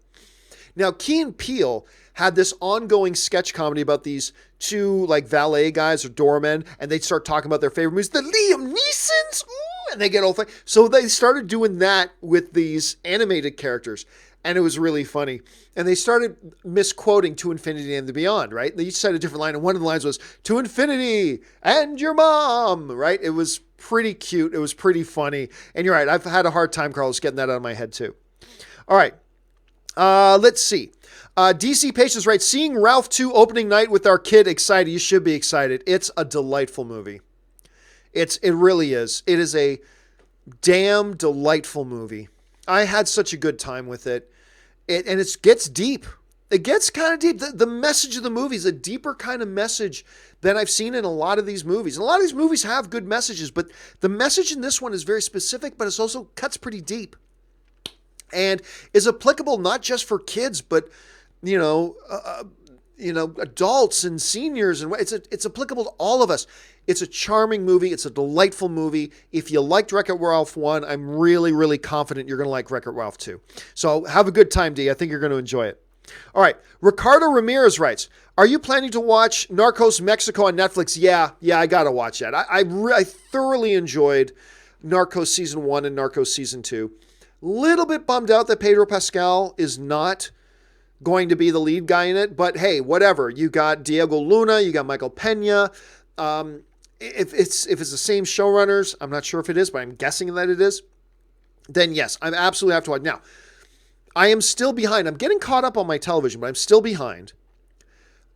Now, Key and Peele had this ongoing sketch comedy about these two like valet guys or doormen, and they'd start talking about their favorite movies. The Liam Neesons! Ooh, and they get all funny. So they started doing that with these animated characters, and it was really funny. And they started misquoting To Infinity and the Beyond, right? They each said a different line, and one of the lines was, To Infinity and your mom, right? It was pretty cute. It was pretty funny. And you're right, I've had a hard time, Carlos, getting that out of my head too. All right. Let's see. DC Patience writes, seeing Ralph 2 opening night with our kid, excited. You should be excited. It's a delightful movie. It really is. It is a damn delightful movie. I had such a good time with it. And it gets deep. It gets kind of deep. The message of the movie is a deeper kind of message than I've seen in a lot of these movies. And a lot of these movies have good messages, but the message in this one is very specific, but it also cuts pretty deep. And is applicable not just for kids, but adults and seniors, and it's applicable to all of us. It's a charming movie. It's a delightful movie. If you liked Wreck-It Ralph 1, I'm really, really confident you're going to like Wreck-It Ralph 2. So have a good time, D. I think you're going to enjoy it. All right. Ricardo Ramirez writes, are you planning to watch Narcos Mexico on Netflix? Yeah, I got to watch that. I thoroughly enjoyed Narcos Season 1 and Narcos Season 2. Little bit bummed out that Pedro Pascal is not going to be the lead guy in it, but hey, whatever. You got Diego Luna, you got Michael Pena. If it's the same showrunners, I'm not sure if it is, but I'm guessing that it is, then yes, I absolutely have to watch. Now, I am still behind. I'm getting caught up on my television, but I'm still behind.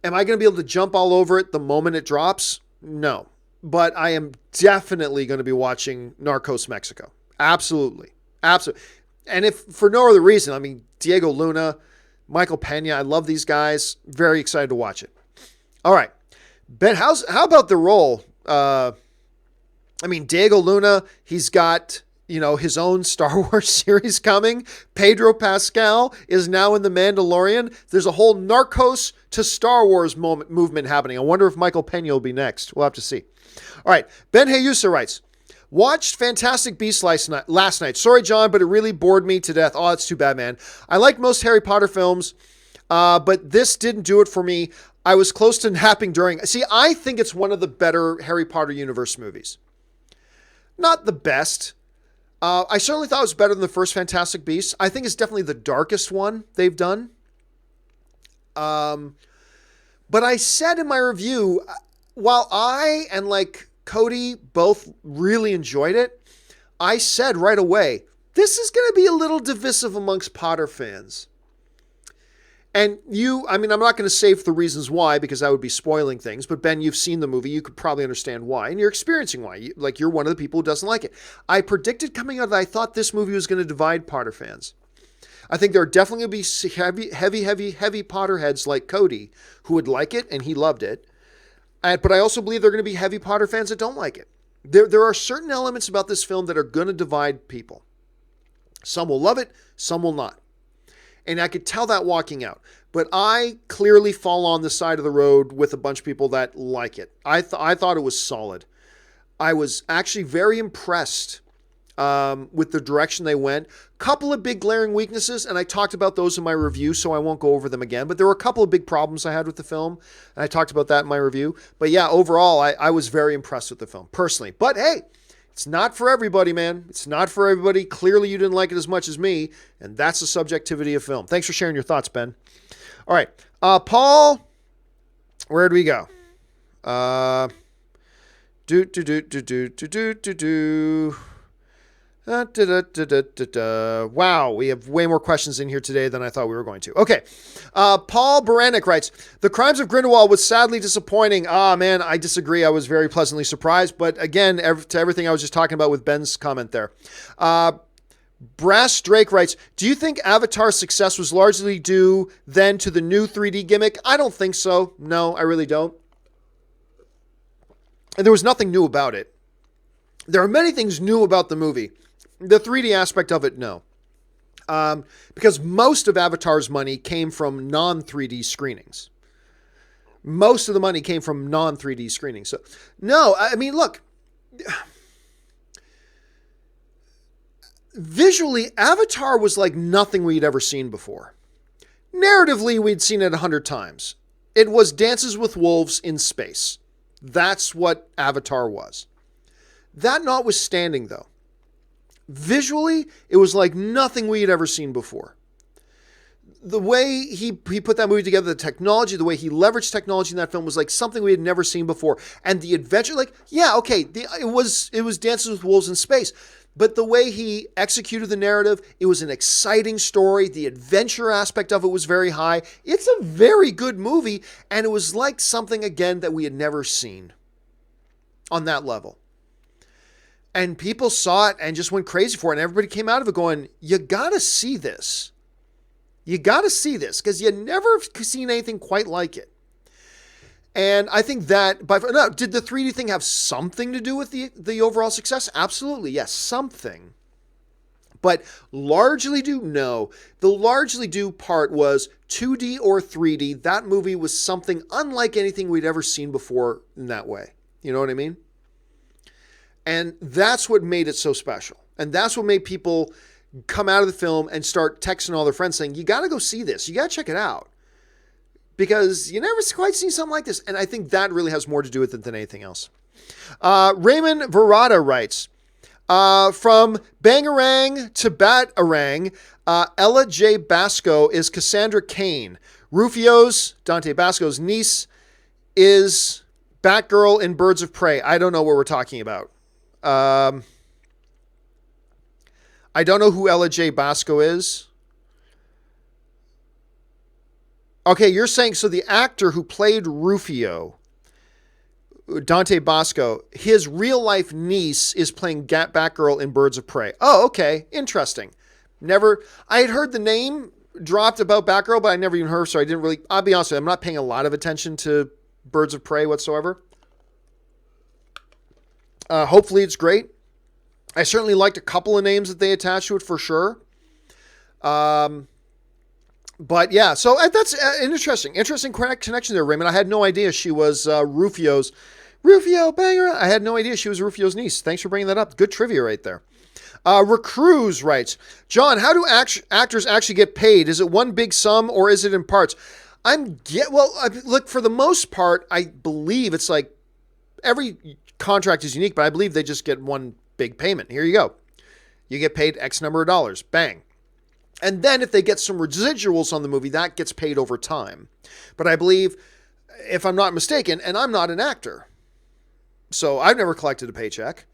Am I going to be able to jump all over it the moment it drops? No. But I am definitely going to be watching Narcos Mexico. Absolutely. Absolutely. And if for no other reason, I mean, Diego Luna, Michael Pena, I love these guys. Very excited to watch it. All right. Ben, how about the role? Diego Luna, he's got, his own Star Wars series coming. Pedro Pascal is now in The Mandalorian. There's a whole Narcos to Star Wars movement happening. I wonder if Michael Pena will be next. We'll have to see. All right. Ben Hayusa writes, watched Fantastic Beasts last night. Sorry, John, but it really bored me to death. Oh, that's too bad, man. I like most Harry Potter films, but this didn't do it for me. I was close to napping during. See, I think it's one of the better Harry Potter universe movies. Not the best. I certainly thought it was better than the first Fantastic Beasts. I think it's definitely the darkest one they've done. But I said in my review, while I and Cody both really enjoyed it, I said right away, this is going to be a little divisive amongst Potter fans. And I'm not going to say for the reasons why, because that would be spoiling things. But Ben, you've seen the movie. You could probably understand why. And you're experiencing why. You're one of the people who doesn't like it. I predicted coming out that I thought this movie was going to divide Potter fans. I think there are definitely going to be heavy Potterheads like Cody who would like it, and he loved it. But I also believe there are going to be heavy Potter fans that don't like it. There are certain elements about this film that are going to divide people. Some will love it, some will not. And I could tell that walking out. But I clearly fall on the side of the road with a bunch of people that like it. I thought it was solid. I was actually very impressed with the direction they went. Couple of big glaring weaknesses, and I talked about those in my review, so I won't go over them again. But there were a couple of big problems I had with the film, and I talked about that in my review. But yeah, overall, I was very impressed with the film, personally. But hey, it's not for everybody, man. It's not for everybody. Clearly, you didn't like it as much as me, and that's the subjectivity of film. Thanks for sharing your thoughts, Ben. All right. Paul, where do we go? Wow, we have way more questions in here today than I thought we were going to. Okay. Paul Baranek writes, The Crimes of Grindelwald was sadly disappointing. Man, I disagree. I was very pleasantly surprised. But again, to everything I was just talking about with Ben's comment there. Brass Drake writes, do you think Avatar's success was largely due then to the new 3D gimmick? I don't think so. No, I really don't. And there was nothing new about it. There are many things new about the movie. The 3D aspect of it, no. Because most of Avatar's money came from non-3D screenings. Most of the money came from non-3D screenings. So, no, I mean, look. Visually, Avatar was like nothing we'd ever seen before. Narratively, we'd seen it 100 times. It was Dances with Wolves in space. That's what Avatar was. That notwithstanding, though, visually, it was like nothing we had ever seen before. The way he put that movie together, the technology, the way he leveraged technology in that film was like something we had never seen before. And the adventure, like, yeah, okay, it was Dances with Wolves in space. But the way he executed the narrative, it was an exciting story. The adventure aspect of it was very high. It's a very good movie. And it was like something, again, that we had never seen on that level. And people saw it and just went crazy for it. And everybody came out of it going, you got to see this. You got to see this because you never have seen anything quite like it. And I think that, did the 3D thing have something to do with the overall success? Absolutely, yes, something. But largely due, no. The largely due part was 2D or 3D. That movie was something unlike anything we'd ever seen before in that way. You know what I mean? And that's what made it so special. And that's what made people come out of the film and start texting all their friends saying, you got to go see this. You got to check it out. Because you never quite seen something like this. And I think that really has more to do with it than anything else. Raymond Verada writes, from Bangarang to Batarang, Ella J. Basco is Cassandra Cain. Rufio's, Dante Basco's niece, is Batgirl in Birds of Prey. I don't know what we're talking about. I don't know who Ella J. Basco is. Okay, you're saying, so the actor who played Rufio, Dante Basco, his real-life niece is playing Batgirl in Birds of Prey. Oh, okay, interesting. I had heard the name dropped about Batgirl, but I never even heard, so I didn't really, I'll be honest with you, I'm not paying a lot of attention to Birds of Prey whatsoever. Hopefully it's great. I certainly liked a couple of names that they attached to it for sure. But yeah, so that's an interesting connection there, Raymond. I had no idea she was Rufio Banger. I had no idea she was Rufio's niece. Thanks for bringing that up. Good trivia right there. Recruz writes, John, how do actors actually get paid? Is it one big sum or is it in parts? Look, for the most part, I believe it's like every contract is unique, but I believe they just get one big payment. Here you go. You get paid X number of dollars. Bang. And then if they get some residuals on the movie, that gets paid over time. But I believe, if I'm not mistaken, and I'm not an actor, so I've never collected a paycheck.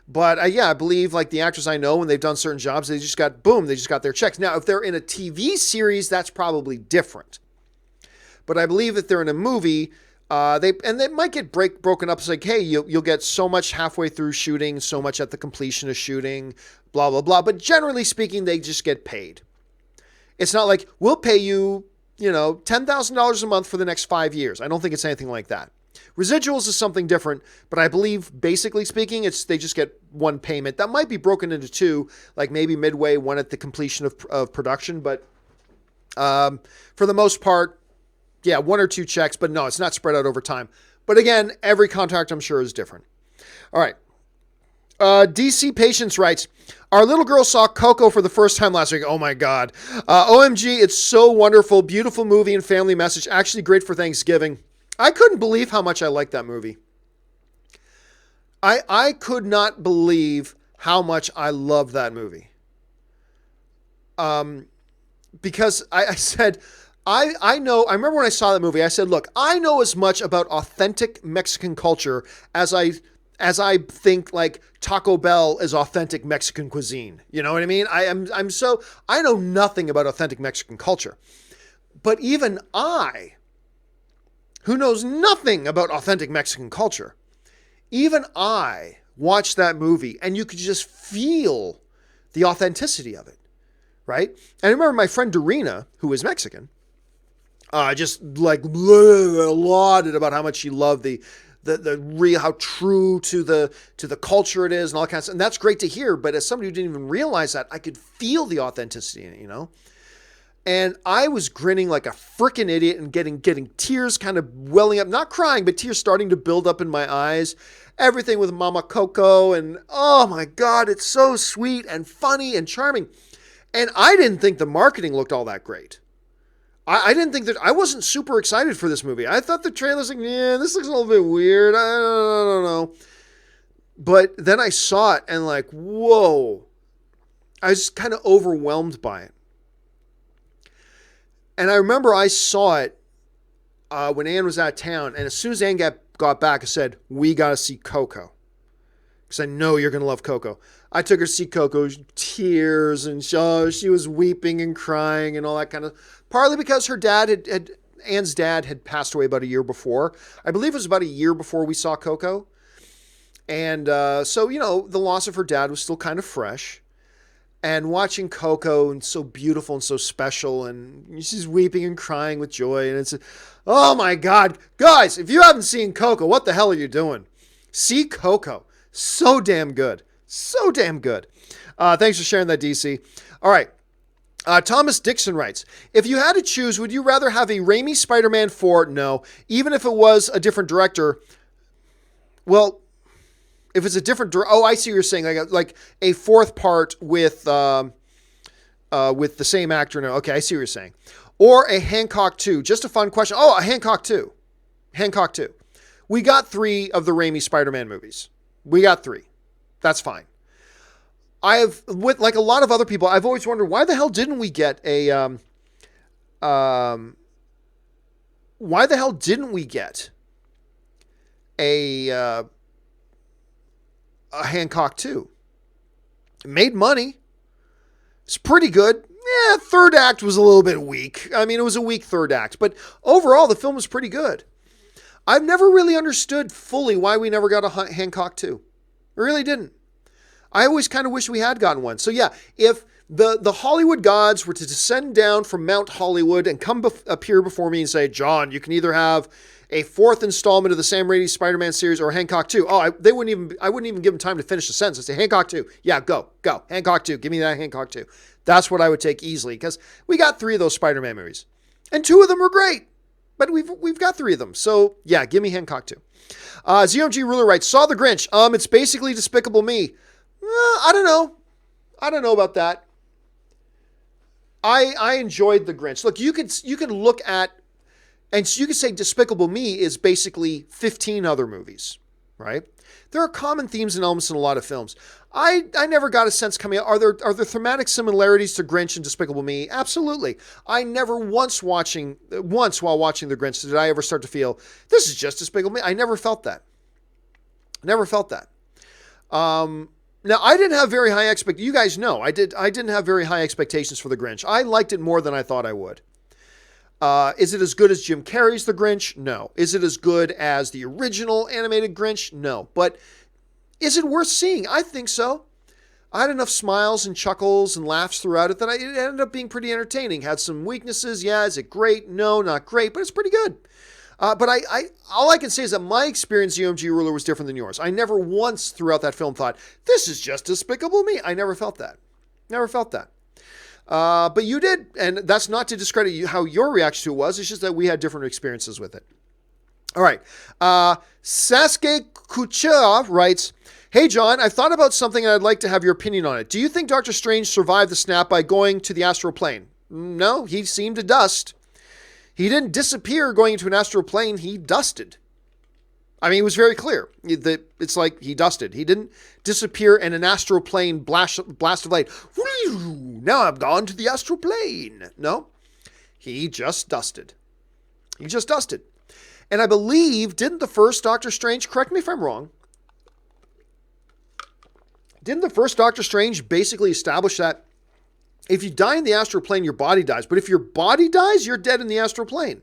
But I believe like the actors I know, when they've done certain jobs, they just got their checks. Now, if they're in a TV series, that's probably different. But I believe if they're in a movie, they might get broken up. It's like, hey, you'll get so much halfway through shooting, so much at the completion of shooting, blah, blah, blah. But generally speaking, they just get paid. It's not like, we'll pay you, $10,000 a month for the next 5 years. I don't think it's anything like that. Residuals is something different, but I believe, basically speaking, they just get one payment. That might be broken into two, like maybe midway, one at the completion of production. But for the most part, yeah, one or two checks, but no, it's not spread out over time. But again, every contract, I'm sure, is different. All right. DC Patience writes, our little girl saw Coco for the first time last week. Oh my God. OMG, it's so wonderful. Beautiful movie and family message. Actually great for Thanksgiving. I couldn't believe how much I liked that movie. I could not believe how much I loved that movie. Because I said, I know, I remember when I saw that movie, I said, look, I know as much about authentic Mexican culture as I think like Taco Bell is authentic Mexican cuisine. You know what I mean? I know nothing about authentic Mexican culture. But even I, who knows nothing about authentic Mexican culture, even I watched that movie and you could just feel the authenticity of it, right? And I remember my friend Dorina, who is Mexican, just like lauded about how much she loved the real, how true to the culture it is and all that kind of stuff. And that's great to hear. But as somebody who didn't even realize that, I could feel the authenticity in it, you know? And I was grinning like a freaking idiot and getting tears kind of welling up, not crying, but tears starting to build up in my eyes. Everything with Mama Coco, and oh my God, it's so sweet and funny and charming. And I didn't think the marketing looked all that great. I didn't think that, I wasn't super excited for this movie. I thought the trailer's like, yeah, this looks a little bit weird. I don't know. But then I saw it and like, whoa. I was kind of overwhelmed by it. And I remember I saw it when Ann was out of town. And as soon as Ann got back, I said, we got to see Coco. Because I know you're going to love Coco. I took her to see Coco, tears, and she was weeping and crying and all that kind of. Partly because her dad Ann's dad had passed away about a year before. I believe it was about a year before we saw Coco. And so, you know, the loss of her dad was still kind of fresh. And watching Coco, and so beautiful and so special, and she's weeping and crying with joy. And it's, oh my God. Guys, if you haven't seen Coco, what the hell are you doing? See Coco. So damn good. So damn good. Thanks for sharing that, DC. All right. Thomas Dixon writes, if you had to choose, would you rather have a Raimi Spider-Man 4? No. Even if it was a different director. Well, if it's a different oh, I see what you're saying. Like a fourth part with the same actor. No, okay, I see what you're saying. Or a Hancock 2. Just a fun question. Oh, a Hancock 2. Hancock 2. We got 3 of the Raimi Spider-Man movies. We got 3. That's fine. I have, with like a lot of other people, I've always wondered, why the hell didn't we get a Hancock 2? It made money. It's pretty good. Yeah, third act was a little bit weak. I mean, it was a weak third act, but overall the film was pretty good. I've never really understood fully why we never got a Hancock 2. I really didn't. I always kind of wish we had gotten one. So yeah, if the Hollywood gods were to descend down from Mount Hollywood and come appear before me and say, John, you can either have a 4th installment of the Sam Raimi Spider-Man series or Hancock 2. Oh, I wouldn't even give them time to finish the sentence. I'd say, Hancock 2. Yeah, go. Hancock 2. Give me that Hancock 2. That's what I would take easily, because we got 3 of those Spider-Man movies. And 2 of them were great. But we've got 3 of them. So yeah, give me Hancock 2. ZMG Ruler writes, saw the Grinch. It's basically Despicable Me. I don't know. I don't know about that. I enjoyed the Grinch. Look, you could look at, and you could say Despicable Me is basically 15 other movies, right? There are common themes and elements in a lot of films. I never got a sense coming out. Are there thematic similarities to Grinch and Despicable Me? Absolutely. I never once while watching the Grinch did I ever start to feel this is just Despicable Me. I never felt that. Never felt that. Now, I didn't have very high expectations. You guys know I didn't have very high expectations for the Grinch. I liked it more than I thought I would. Is it as good as Jim Carrey's The Grinch? No. Is it as good as the original animated Grinch? No. But is it worth seeing? I think so. I had enough smiles and chuckles and laughs throughout it that it ended up being pretty entertaining. Had some weaknesses. Yeah, is it great? No, not great, but it's pretty good. But all I can say is that my experience, UMG Ruler, was different than yours. I never once throughout that film thought, this is just Despicable Me. I never felt that. Never felt that. But you did, and that's not to discredit you, how your reaction to it was. It's just that we had different experiences with it. All right. Sasuke Kucha writes, Hey, John, I've thought about something and I'd like to have your opinion on it. Do you think Doctor Strange survived the snap by going to the astral plane? No, he seemed to dust. He didn't disappear going into an astral plane. He dusted. I mean, it was very clear. It's like he dusted. He didn't disappear in an astral plane blast of light. Now I've gone to the astral plane. No, he just dusted. He just dusted. And I believe, didn't the first Doctor Strange, correct me if I'm wrong, didn't the first Doctor Strange basically establish that if you die in the astral plane, your body dies. But if your body dies, you're dead in the astral plane.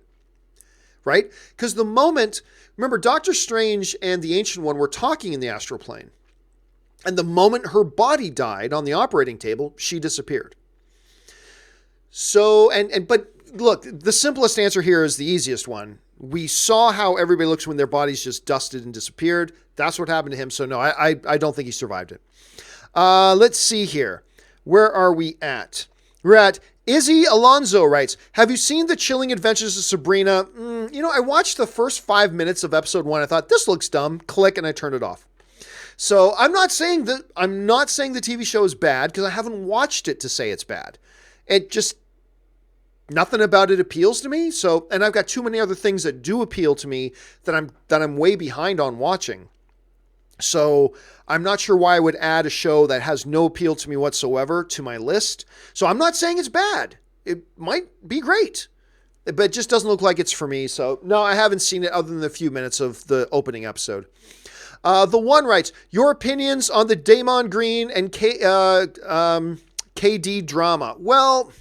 Right? Because the moment, remember, Doctor Strange and the Ancient One were talking in the astral plane. And the moment her body died on the operating table, she disappeared. So, but look, the simplest answer here is the easiest one. We saw how everybody looks when their bodies just dusted and disappeared. That's what happened to him. So no, I don't think he survived it. Let's see here. Where are we at? We're at Izzy Alonso writes, have you seen The Chilling Adventures of Sabrina? I watched the first 5 minutes of episode 1. I thought, this looks dumb. Click, and I turned it off. So I'm not saying the TV show is bad because I haven't watched it to say it's bad. It just, nothing about it appeals to me. So, and I've got too many other things that do appeal to me that I'm way behind on watching. So I'm not sure why I would add a show that has no appeal to me whatsoever to my list. So I'm not saying it's bad. It might be great, but it just doesn't look like it's for me. So no, I haven't seen it other than a few minutes of the opening episode. The one writes, your opinions on the Draymond Green and KD drama. Well,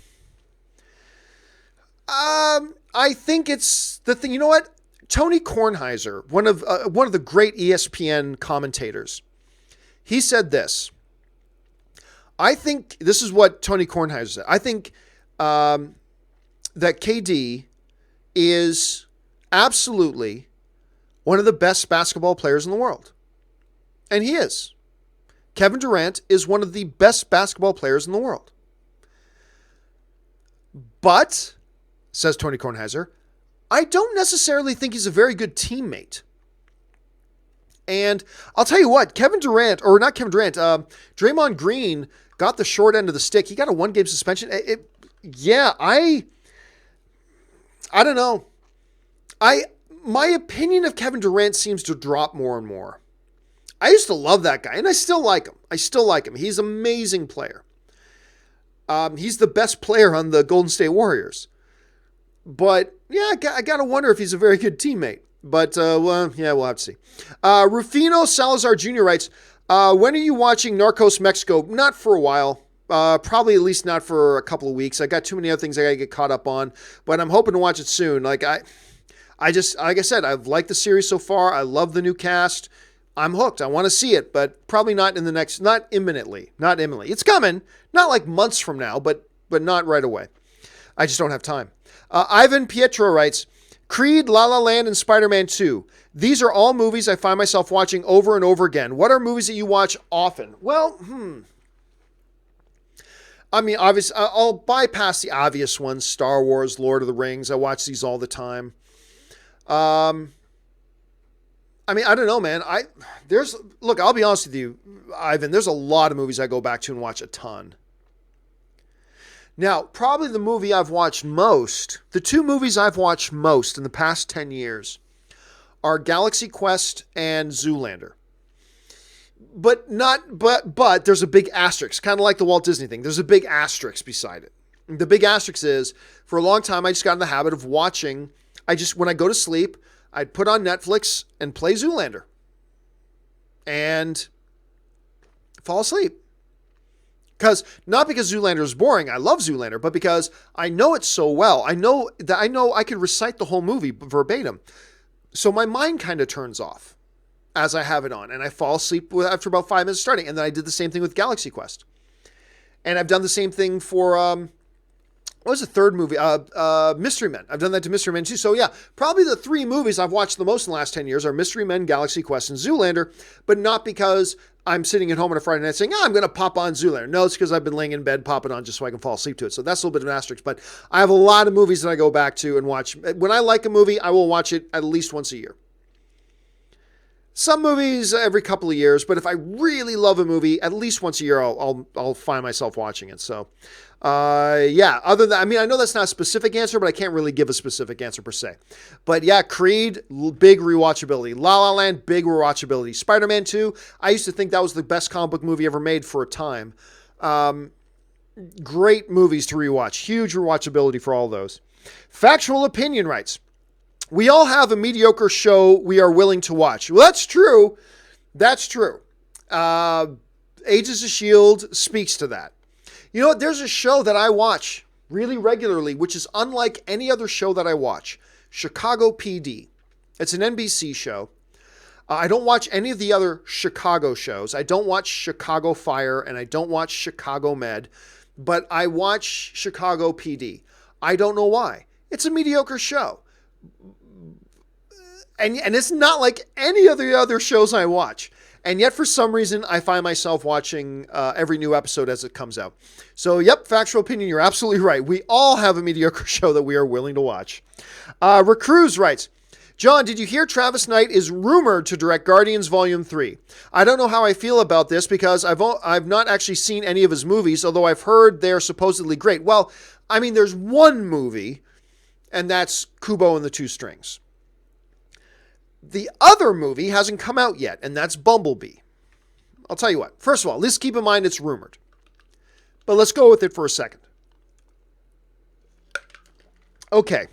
I think it's the thing. You know what? Tony Kornheiser, one of the great ESPN commentators, he said this. I think this is what Tony Kornheiser said. I think that KD is absolutely one of the best basketball players in the world. And he is. Kevin Durant is one of the best basketball players in the world. But, says Tony Kornheiser, I don't necessarily think he's a very good teammate. And I'll tell you what, Draymond Green got the short end of the stick. He got a 1-game suspension. I don't know. My opinion of Kevin Durant seems to drop more and more. I used to love that guy, and I still like him. He's an amazing player. He's the best player on the Golden State Warriors. But, yeah, I got to wonder if he's a very good teammate. But, we'll have to see. Rufino Salazar Jr. writes, when are you watching Narcos Mexico? Not for a while. Probably at least not for a couple of weeks. I got too many other things I got to get caught up on. But I'm hoping to watch it soon. Like I said, I've liked the series so far. I love the new cast. I'm hooked. I want to see it, but probably not imminently. It's coming. Not like months from now, but not right away. I just don't have time. Ivan Pietro writes, Creed, La La Land, and Spider-Man 2. These are all movies I find myself watching over and over again. What are movies that you watch often? Well, I mean, obviously, I'll bypass the obvious ones. Star Wars, Lord of the Rings. I watch these all the time. I mean, I don't know, man. I'll be honest with you, Ivan, there's a lot of movies I go back to and watch a ton. Now, probably the two movies I've watched most in the past 10 years are Galaxy Quest and Zoolander. But there's a big asterisk, kind of like the Walt Disney thing. There's a big asterisk beside it. The big asterisk is, for a long time, I just got in the habit of watching. When I go to sleep, I'd put on Netflix and play Zoolander and fall asleep. Not because Zoolander is boring, I love Zoolander, but because I know it so well. I know I could recite the whole movie verbatim. So my mind kind of turns off as I have it on, and I fall asleep after about 5 minutes starting. And then I did the same thing with Galaxy Quest. And I've done the same thing for, what was the third movie? Mystery Men. I've done that to Mystery Men too. So yeah, probably the 3 movies I've watched the most in the last 10 years are Mystery Men, Galaxy Quest, and Zoolander, but not because I'm sitting at home on a Friday night saying, I'm going to pop on Zoolander. No, it's because I've been laying in bed popping on just so I can fall asleep to it. So that's a little bit of an asterisk, but I have a lot of movies that I go back to and watch. When I like a movie, I will watch it at least once a year. Some movies every couple of years, but if I really love a movie, at least once a year, I'll find myself watching it. So, yeah. Other than, I mean, I know that's not a specific answer, but I can't really give a specific answer per se. But yeah, Creed, big rewatchability. La La Land, big rewatchability. Spider-Man 2, I used to think that was the best comic book movie ever made for a time. Great movies to rewatch. Huge rewatchability for all those. Factual opinion writes, we all have a mediocre show we are willing to watch. Well, that's true. That's true. Agents of S.H.I.E.L.D. speaks to that. You know what? There's a show that I watch really regularly, which is unlike any other show that I watch. Chicago PD. It's an NBC show. I don't watch any of the other Chicago shows. I don't watch Chicago Fire, and I don't watch Chicago Med, but I watch Chicago PD. I don't know why. It's a mediocre show. And it's not like any of the other shows I watch. And yet, for some reason, I find myself watching every new episode as it comes out. So, yep, factual opinion, you're absolutely right. We all have a mediocre show that we are willing to watch. Recruz writes, John, did you hear Travis Knight is rumored to direct Guardians Volume 3? I don't know how I feel about this because I've not actually seen any of his movies, although I've heard they're supposedly great. Well, I mean, there's one movie, and that's Kubo and the Two Strings. The other movie hasn't come out yet, and that's Bumblebee. I'll tell you what. First of all, let's keep in mind it's rumored. But let's go with it for a second. Okay.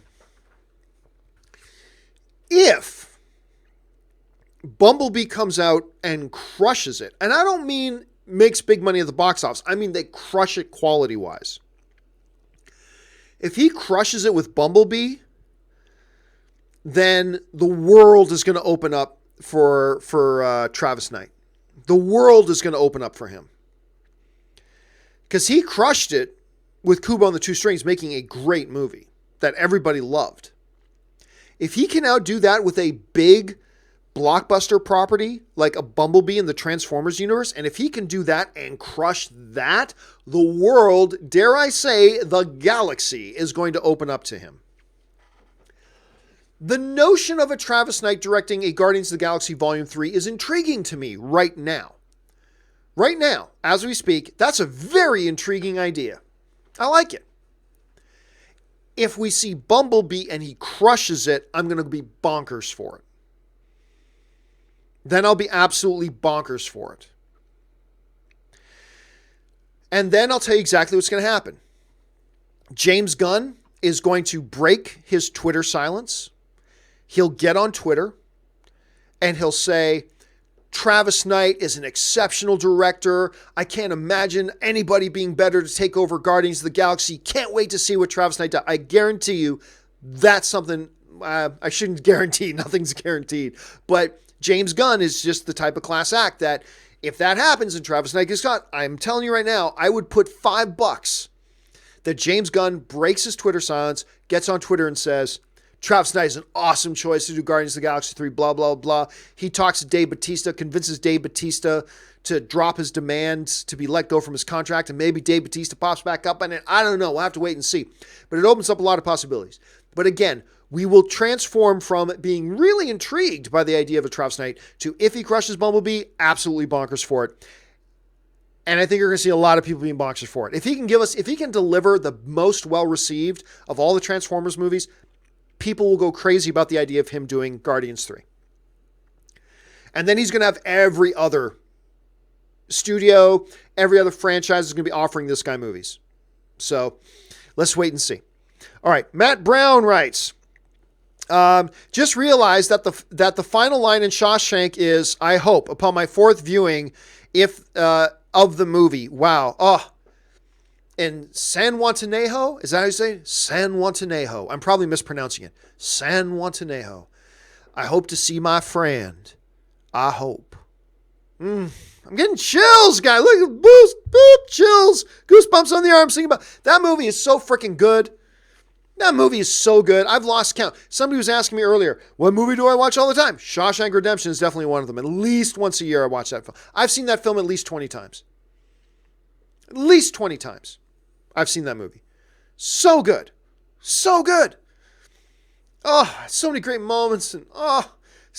If Bumblebee comes out and crushes it, and I don't mean makes big money at the box office, I mean they crush it quality-wise. If he crushes it with Bumblebee, then the world is going to open up for Travis Knight. The world is going to open up for him. Because he crushed it with Kubo and the Two Strings, making a great movie that everybody loved. If he can outdo that with a big blockbuster property like a Bumblebee in the Transformers universe, and if he can do that and crush that, the world, dare I say, the galaxy is going to open up to him. The notion of a Travis Knight directing a Guardians of the Galaxy Volume 3 is intriguing to me right now. Right now, as we speak, that's a very intriguing idea. I like it. If we see Bumblebee and he crushes it, I'm going to be bonkers for it. Then I'll be absolutely bonkers for it. And then I'll tell you exactly what's going to happen. James Gunn is going to break his Twitter silence. He'll get on Twitter and he'll say, Travis Knight is an exceptional director. I can't imagine anybody being better to take over Guardians of the Galaxy. Can't wait to see what Travis Knight does. I guarantee you that's something I shouldn't guarantee. Nothing's guaranteed. But James Gunn is just the type of class act that if that happens and Travis Knight gets caught, I'm telling you right now, I would put $5 that James Gunn breaks his Twitter silence, gets on Twitter and says, Travis Knight is an awesome choice to do Guardians of the Galaxy 3, blah, blah, blah. He talks to Dave Bautista, convinces Dave Bautista to drop his demands to be let go from his contract, and maybe Dave Bautista pops back up on it. I don't know. We'll have to wait and see. But it opens up a lot of possibilities. But again, we will transform from being really intrigued by the idea of a Travis Knight to, if he crushes Bumblebee, absolutely bonkers for it. And I think you're going to see a lot of people being bonkers for it. If he can deliver the most well-received of all the Transformers movies, people will go crazy about the idea of him doing Guardians 3. And then he's going to have every other studio, every other franchise is going to be offering this guy movies. So let's wait and see. All right. Matt Brown writes, just realized that the final line in Shawshank is, I hope, upon my fourth viewing, of the movie. Wow. Oh, in San Juanejo, is that how you say it? San Juanejo. I'm probably mispronouncing it. San Juanejo. I hope to see my friend. I hope. I'm getting chills, guy. Look at boost, chills. Goosebumps on the arm. Thinking about that movie is so freaking good. That movie is so good. I've lost count. Somebody was asking me earlier, what movie do I watch all the time? Shawshank Redemption is definitely one of them. At least once a year I watch that film. I've seen that film at least 20 times. At least 20 times. I've seen that movie. So good. So good. Oh, so many great moments. And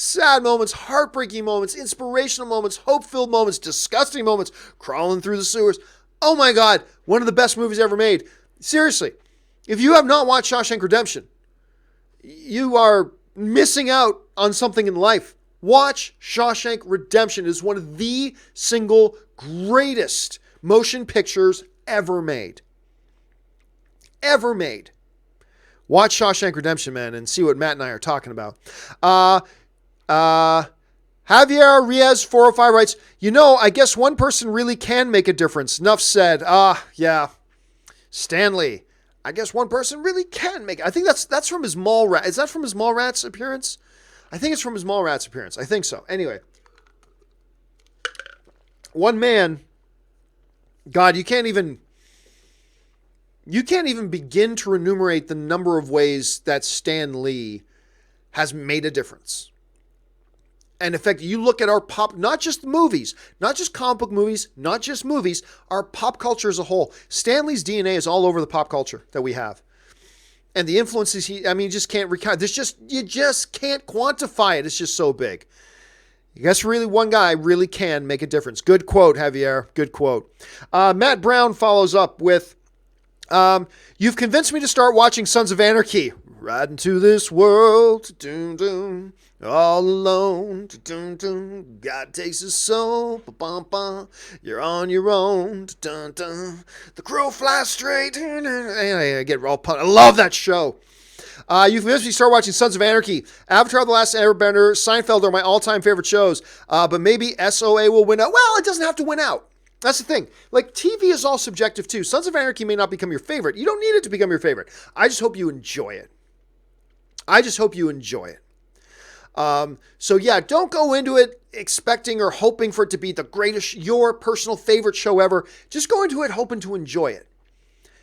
sad moments, heartbreaking moments, inspirational moments, hope-filled moments, disgusting moments, crawling through the sewers. Oh my God, one of the best movies ever made. Seriously, if you have not watched Shawshank Redemption, you are missing out on something in life. Watch Shawshank Redemption. It is one of the single greatest motion pictures ever made. Ever made. Watch Shawshank Redemption, man, and see what Matt and I are talking about. Javier Riez 405 writes, I guess one person really can make a difference. Enough said. Yeah. Stanley. I guess one person really can make it. I think that's from his Mallrats. Is that from his Mallrats appearance? I think it's from his Mallrats appearance. I think so. Anyway. One man. God, you can't even begin to enumerate the number of ways that Stan Lee has made a difference. And in fact, you look at our not just movies, not just comic book movies, not just movies, our pop culture as a whole. Stan Lee's DNA is all over the pop culture that we have. And the influences you just can't recount. You just can't quantify it. It's just so big. I guess really one guy really can make a difference. Good quote, Javier. Good quote. Matt Brown follows up with, you've convinced me to start watching Sons of Anarchy. Right into this world, doom doom, all alone, doom doom. God takes his soul, bum bum. You're on your own, dun dun. The crow flies straight. I get all pumped. I love that show. You've convinced me to start watching Sons of Anarchy. Avatar: The Last Airbender, Seinfeld are my all-time favorite shows. But maybe SOA will win out. Well, it doesn't have to win out. That's the thing. Like, TV is all subjective too. Sons of Anarchy may not become your favorite. You don't need it to become your favorite. I just hope you enjoy it. So yeah, don't go into it expecting or hoping for it to be the greatest, your personal favorite show ever. Just go into it hoping to enjoy it.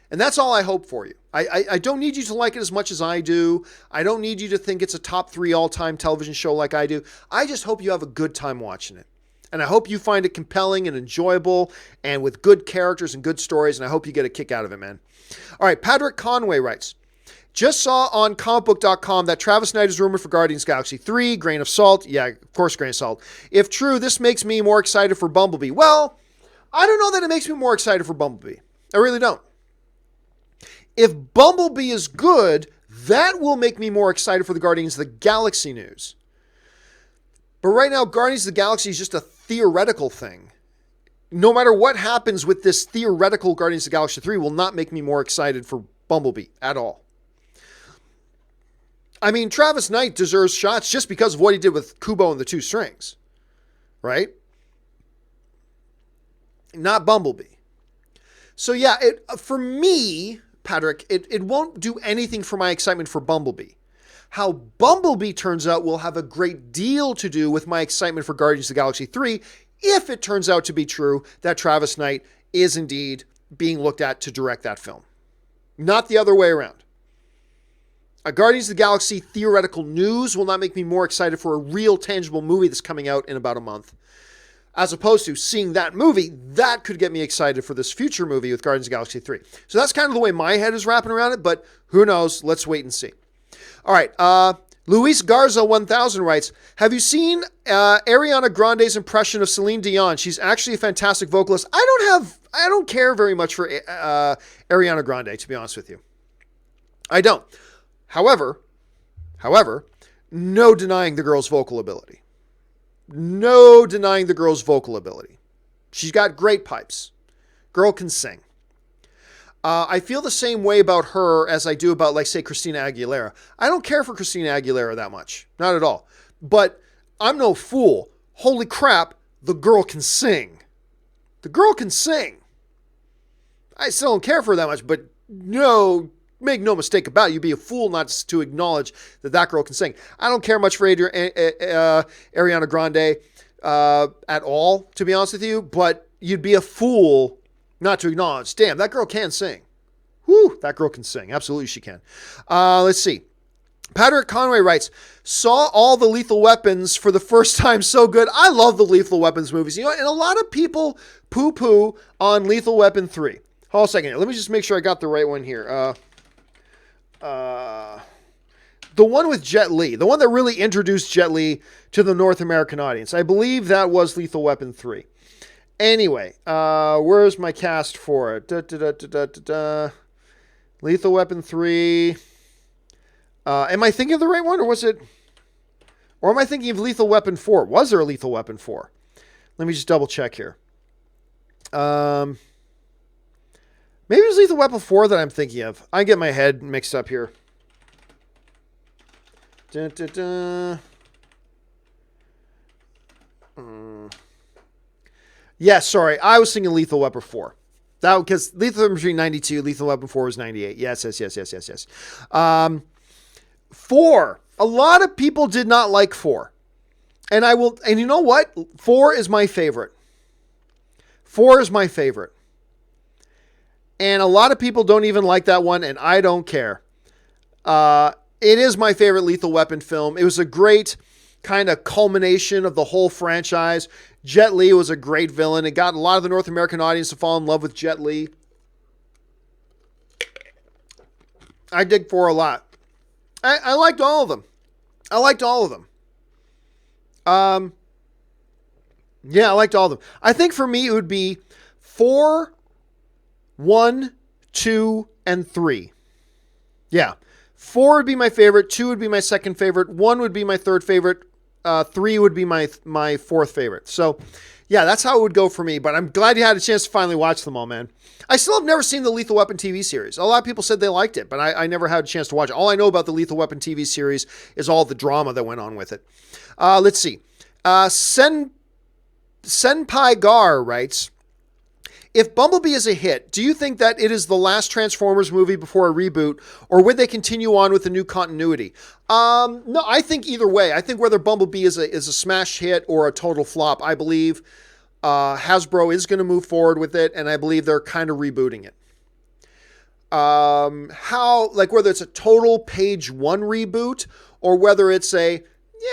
And that's all I hope for you. I don't need you to like it as much as I do. I don't need you to think it's a top 3 all-time television show like I do. I just hope you have a good time watching it. And I hope you find it compelling and enjoyable and with good characters and good stories. And I hope you get a kick out of it, man. All right, Patrick Conway writes, just saw on comicbook.com that Travis Knight is rumored for Guardians of the Galaxy 3. Grain of salt. Yeah, of course, grain of salt. If true, this makes me more excited for Bumblebee. Well, I don't know that it makes me more excited for Bumblebee. I really don't. If Bumblebee is good, that will make me more excited for the Guardians of the Galaxy news. But right now, Guardians of the Galaxy is just a theoretical thing. No matter what happens with this theoretical Guardians of the Galaxy 3 will not make me more excited for Bumblebee at all. I mean, Travis Knight deserves shots just because of what he did with Kubo and the Two Strings. Right? Not Bumblebee. So yeah, for me, Patrick, it won't do anything for my excitement for Bumblebee. How Bumblebee turns out will have a great deal to do with my excitement for Guardians of the Galaxy 3 if it turns out to be true that Travis Knight is indeed being looked at to direct that film. Not the other way around. A Guardians of the Galaxy theoretical news will not make me more excited for a real tangible movie that's coming out in about a month. As opposed to seeing that movie, that could get me excited for this future movie with Guardians of the Galaxy 3. So that's kind of the way my head is wrapping around it, but who knows? Let's wait and see. All right. Luis Garza 1000 writes, have you seen Ariana Grande's impression of Celine Dion? She's actually a fantastic vocalist. I don't care very much for Ariana Grande, to be honest with you. I don't. However, no denying the girl's vocal ability. No denying the girl's vocal ability. She's got great pipes. Girl can sing. I feel the same way about her as I do about, like, say, Christina Aguilera. I don't care for Christina Aguilera that much. Not at all. But I'm no fool. Holy crap, the girl can sing. The girl can sing. I still don't care for her that much, but no, make no mistake about it. You'd be a fool not to acknowledge that girl can sing. I don't care much for Ariana Grande at all, to be honest with you, but you'd be a fool not to acknowledge, damn, that girl can sing. Whew, that girl can sing. Absolutely she can. Let's see. Patrick Conway writes, saw all the Lethal Weapons for the first time. So good. I love the Lethal Weapons movies. You know, and a lot of people poo-poo on Lethal Weapon 3. Hold on a second here. Let me just make sure I got the right one here. The one with Jet Li, the one that really introduced Jet Li to the North American audience. I believe that was Lethal Weapon 3. Anyway, where's my cast for it? Lethal Weapon 3. Am I thinking of the right one, or was it? Or am I thinking of Lethal Weapon 4? Was there a Lethal Weapon 4? Let me just double check here. Maybe it was Lethal Weapon 4 that I'm thinking of. I get my head mixed up here. Yeah, sorry. I was thinking Lethal Weapon 4. That because Lethal Weapon 3 92, Lethal Weapon 4 was 98. Yes. 4. A lot of people did not like 4. And you know what? 4 is my favorite. 4 is my favorite. And a lot of people don't even like that one, and I don't care. It is my favorite Lethal Weapon film. It was a great kind of culmination of the whole franchise. Jet Li was a great villain. It got a lot of the North American audience to fall in love with Jet Li. I dig 4 a lot. I liked all of them. I liked all of them. Yeah, I liked all of them. I think for me it would be 4, 1, 2, and 3. Yeah. 4 would be my favorite. 2 would be my second favorite. 1 would be my third favorite. 3 would be my fourth favorite. So, yeah, that's how it would go for me. But I'm glad you had a chance to finally watch them all, man. I still have never seen the Lethal Weapon TV series. A lot of people said they liked it, but I never had a chance to watch it. All I know about the Lethal Weapon TV series is all the drama that went on with it. Let's see. Senpai Gar writes, if Bumblebee is a hit, do you think that it is the last Transformers movie before a reboot, or would they continue on with the new continuity? No, I think either way. I think whether Bumblebee is a smash hit or a total flop, I believe Hasbro is going to move forward with it, and I believe they're kind of rebooting it. Whether it's a total page 1 reboot, or whether it's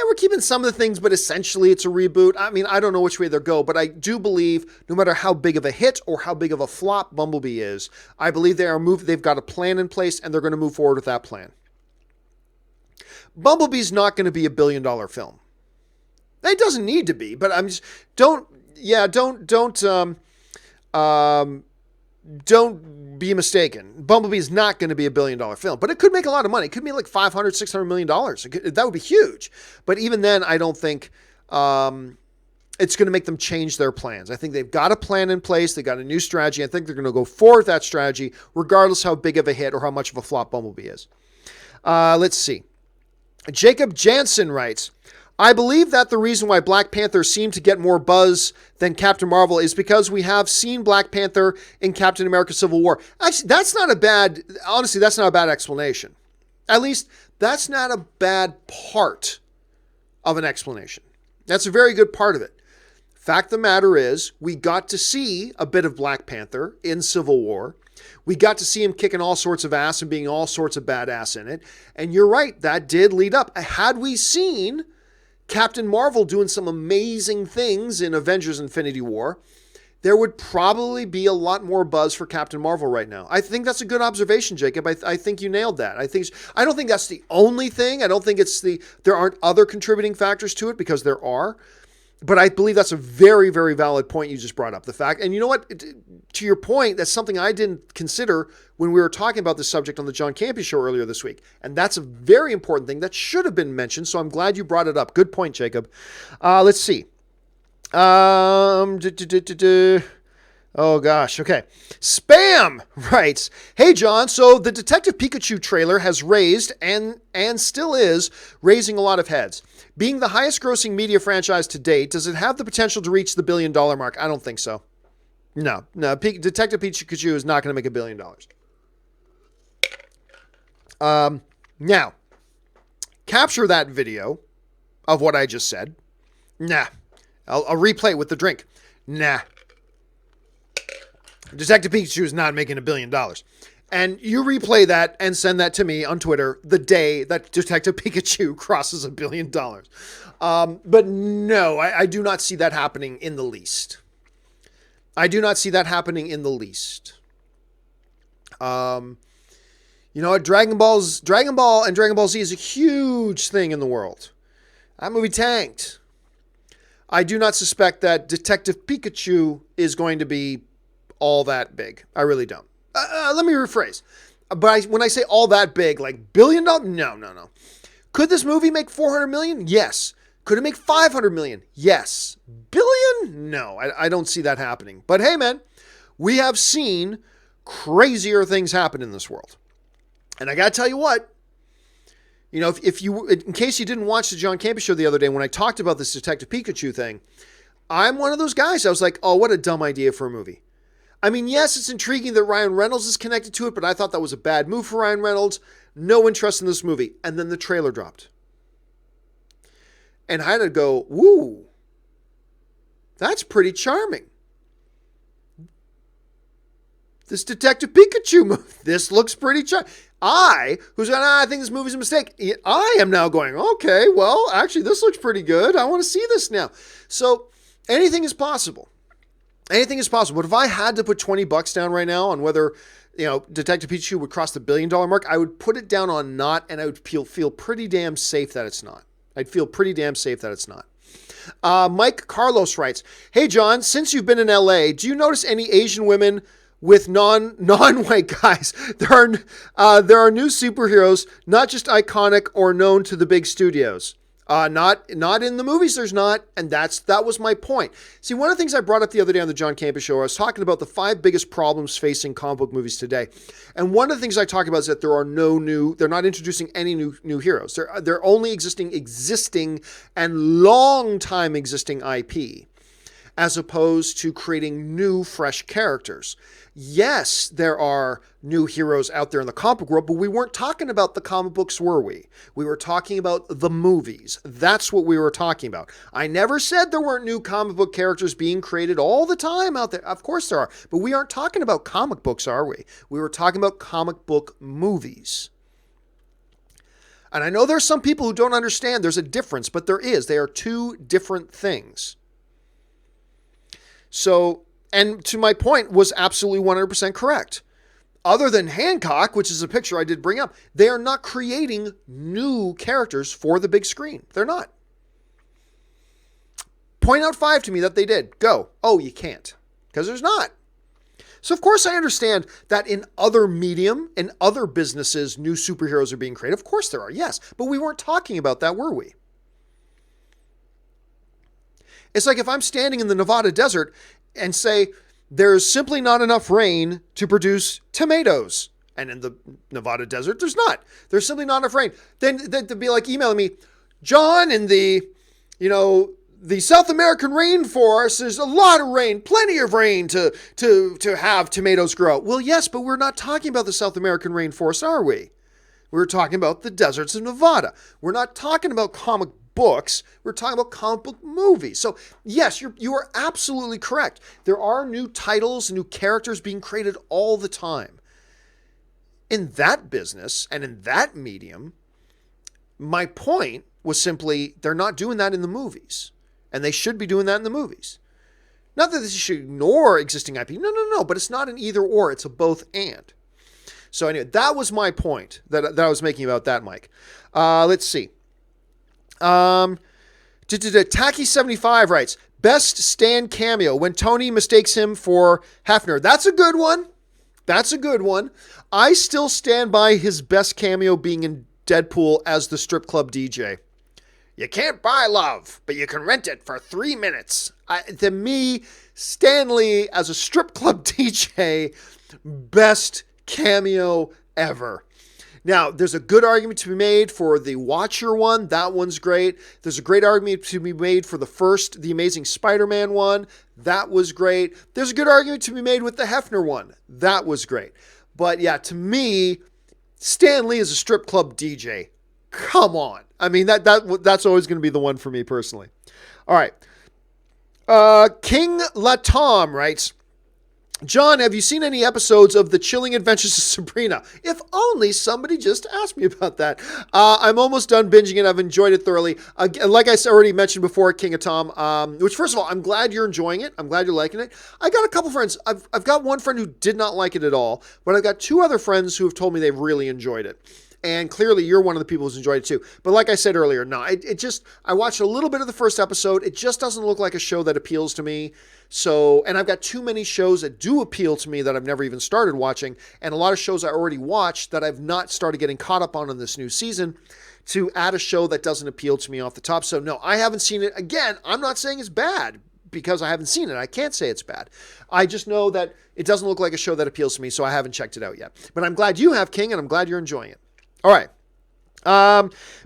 we're keeping some of the things, but essentially it's a reboot. I mean, I don't know which way they'll go, but I do believe no matter how big of a hit or how big of a flop Bumblebee is, I believe they've got a plan in place and they're going to move forward with that plan. Bumblebee's not going to be $1 billion film. It doesn't need to be, but I'm just, don't be mistaken. Bumblebee is not going to be $1 billion film, but it could make a lot of money. It could be like $500, $600 million. That would be huge. But even then, I don't think it's going to make them change their plans. I think they've got a plan in place. They got a new strategy. I think they're going to go forward with that strategy, regardless how big of a hit or how much of a flop Bumblebee is. Let's see. Jacob Jansen writes, I believe that the reason why Black Panther seemed to get more buzz than Captain Marvel is because we have seen Black Panther in Captain America Civil War. Actually, that's not a bad explanation. At least, that's not a bad part of an explanation. That's a very good part of it. Fact of the matter is, we got to see a bit of Black Panther in Civil War. We got to see him kicking all sorts of ass and being all sorts of badass in it. And you're right, that did lead up. Had we seen Captain Marvel doing some amazing things in Avengers Infinity War, there would probably be a lot more buzz for Captain Marvel right now. I think that's a good observation, Jacob. I think you nailed that. I don't think that's the only thing. I don't think there aren't other contributing factors to it, because there are. But I believe that's a very, very valid point you just brought up. The fact, and you know what, to your point, that's something I didn't consider when we were talking about this subject on the John Campea show earlier this week. And that's a very important thing that should have been mentioned. So I'm glad you brought it up. Good point, Jacob. Let's see. Oh gosh. Okay. Spam writes, hey John, so the Detective Pikachu trailer has raised and still is raising a lot of heads. Being the highest grossing media franchise to date, does it have the potential to reach the $1 billion mark? I don't think so. No. Detective Pikachu is not going to make $1 billion. Now, capture that video of what I just said. Nah. I'll replay it with the drink. Nah. Detective Pikachu is not making $1 billion. And you replay that and send that to me on Twitter the day that Detective Pikachu crosses $1 billion. But no, I do not see that happening in the least. You know what? Dragon Ball and Dragon Ball Z is a huge thing in the world. That movie tanked. I do not suspect that Detective Pikachu is going to be all that big. I really don't. Let me rephrase. But when I say all that big, like $1 billion? No. Could this movie make $400 million? Yes. Could it make $500 million? Yes. Billion? No, I don't see that happening. But hey, man, we have seen crazier things happen in this world. And I got to tell you what, you know, if you, in case you didn't watch the John Campea show the other day, when I talked about this Detective Pikachu thing, I'm one of those guys. I was like, oh, what a dumb idea for a movie. I mean, yes, it's intriguing that Ryan Reynolds is connected to it, but I thought that was a bad move for Ryan Reynolds. No interest in this movie. And then the trailer dropped. And I had to go, woo, that's pretty charming. This Detective Pikachu movie, this looks pretty charming. I think this movie's a mistake. I am now going, okay, well, actually, this looks pretty good. I want to see this now. So anything is possible. Anything is possible. But if I had to put $20 down right now on whether, you know, Detective Pikachu would cross the $1 billion mark, I would put it down on not, and I would feel pretty damn safe that it's not. I'd feel pretty damn safe that it's not. Mike Carlos writes, hey, John, since you've been in LA, do you notice any Asian women with non-white guys? There are new superheroes, not just iconic or known to the big studios. Not in the movies, there's not, and that was my point. See, one of the things I brought up the other day on the John Campea show, I was talking about the 5 biggest problems facing comic book movies today. And one of the things I talk about is that they're not introducing any new heroes. They're only existing and long time existing IP, as opposed to creating new, fresh characters. Yes, there are new heroes out there in the comic book world, but we weren't talking about the comic books, were we? We were talking about the movies. That's what we were talking about. I never said there weren't new comic book characters being created all the time out there. Of course there are, but we aren't talking about comic books, are we? We were talking about comic book movies. And I know there's some people who don't understand there's a difference, but there is. They are two different things. So, and to my point, was absolutely 100% correct. Other than Hancock, which is a picture I did bring up, they are not creating new characters for the big screen. They're not. Point out 5 to me that they did. Go. Oh, you can't. Because there's not. So, of course, I understand that in other medium, in other businesses, new superheroes are being created. Of course there are, yes. But we weren't talking about that, were we? It's like if I'm standing in the Nevada desert and say, there's simply not enough rain to produce tomatoes. And in the Nevada desert, there's not. There's simply not enough rain. Then to be like emailing me, John, in the South American rainforest, there's a lot of rain, plenty of rain to have tomatoes grow. Well, yes, but we're not talking about the South American rainforest, are we? We're talking about the deserts of Nevada. We're not talking about comic books. We're talking about comic book movies. So yes, you are absolutely correct. There are new titles, new characters being created all the time. In that business and in that medium, my point was simply they're not doing that in the movies. And they should be doing that in the movies. Not that they should ignore existing IP. No. But it's not an either or. It's a both and. So anyway, that was my point that I was making about that, Mike. Let's see. Tacky75 writes, best Stan cameo when Tony mistakes him for Hefner. That's a good one. I still stand by his best cameo being in Deadpool as the strip club DJ. You can't buy love, but you can rent it for 3 minutes. To me, Stan Lee as a strip club DJ, best cameo ever. Now, there's a good argument to be made for the Watcher one. That one's great. There's a great argument to be made for The Amazing Spider-Man one. That was great. There's a good argument to be made with the Hefner one. That was great. But yeah, to me, Stan Lee is a strip club DJ. Come on. I mean, that's always going to be the one for me personally. All right. King Latom writes, John, have you seen any episodes of The Chilling Adventures of Sabrina? If only somebody just asked me about that. I'm almost done binging it. I've enjoyed it thoroughly. Like I already mentioned before, King of Tom, which first of all, I'm glad you're enjoying it. I'm glad you're liking it. I got a couple friends. I've got one friend who did not like it at all, but I've got two other friends who have told me they've really enjoyed it. And clearly you're one of the people who's enjoyed it too. But like I said earlier, no, I watched a little bit of the first episode. It just doesn't look like a show that appeals to me. So, and I've got too many shows that do appeal to me that I've never even started watching. And a lot of shows I already watched that I've not started getting caught up on in this new season to add a show that doesn't appeal to me off the top. So no, I haven't seen it. Again, I'm not saying it's bad because I haven't seen it. I can't say it's bad. I just know that it doesn't look like a show that appeals to me. So I haven't checked it out yet. But I'm glad you have, King, and I'm glad you're enjoying it. All right.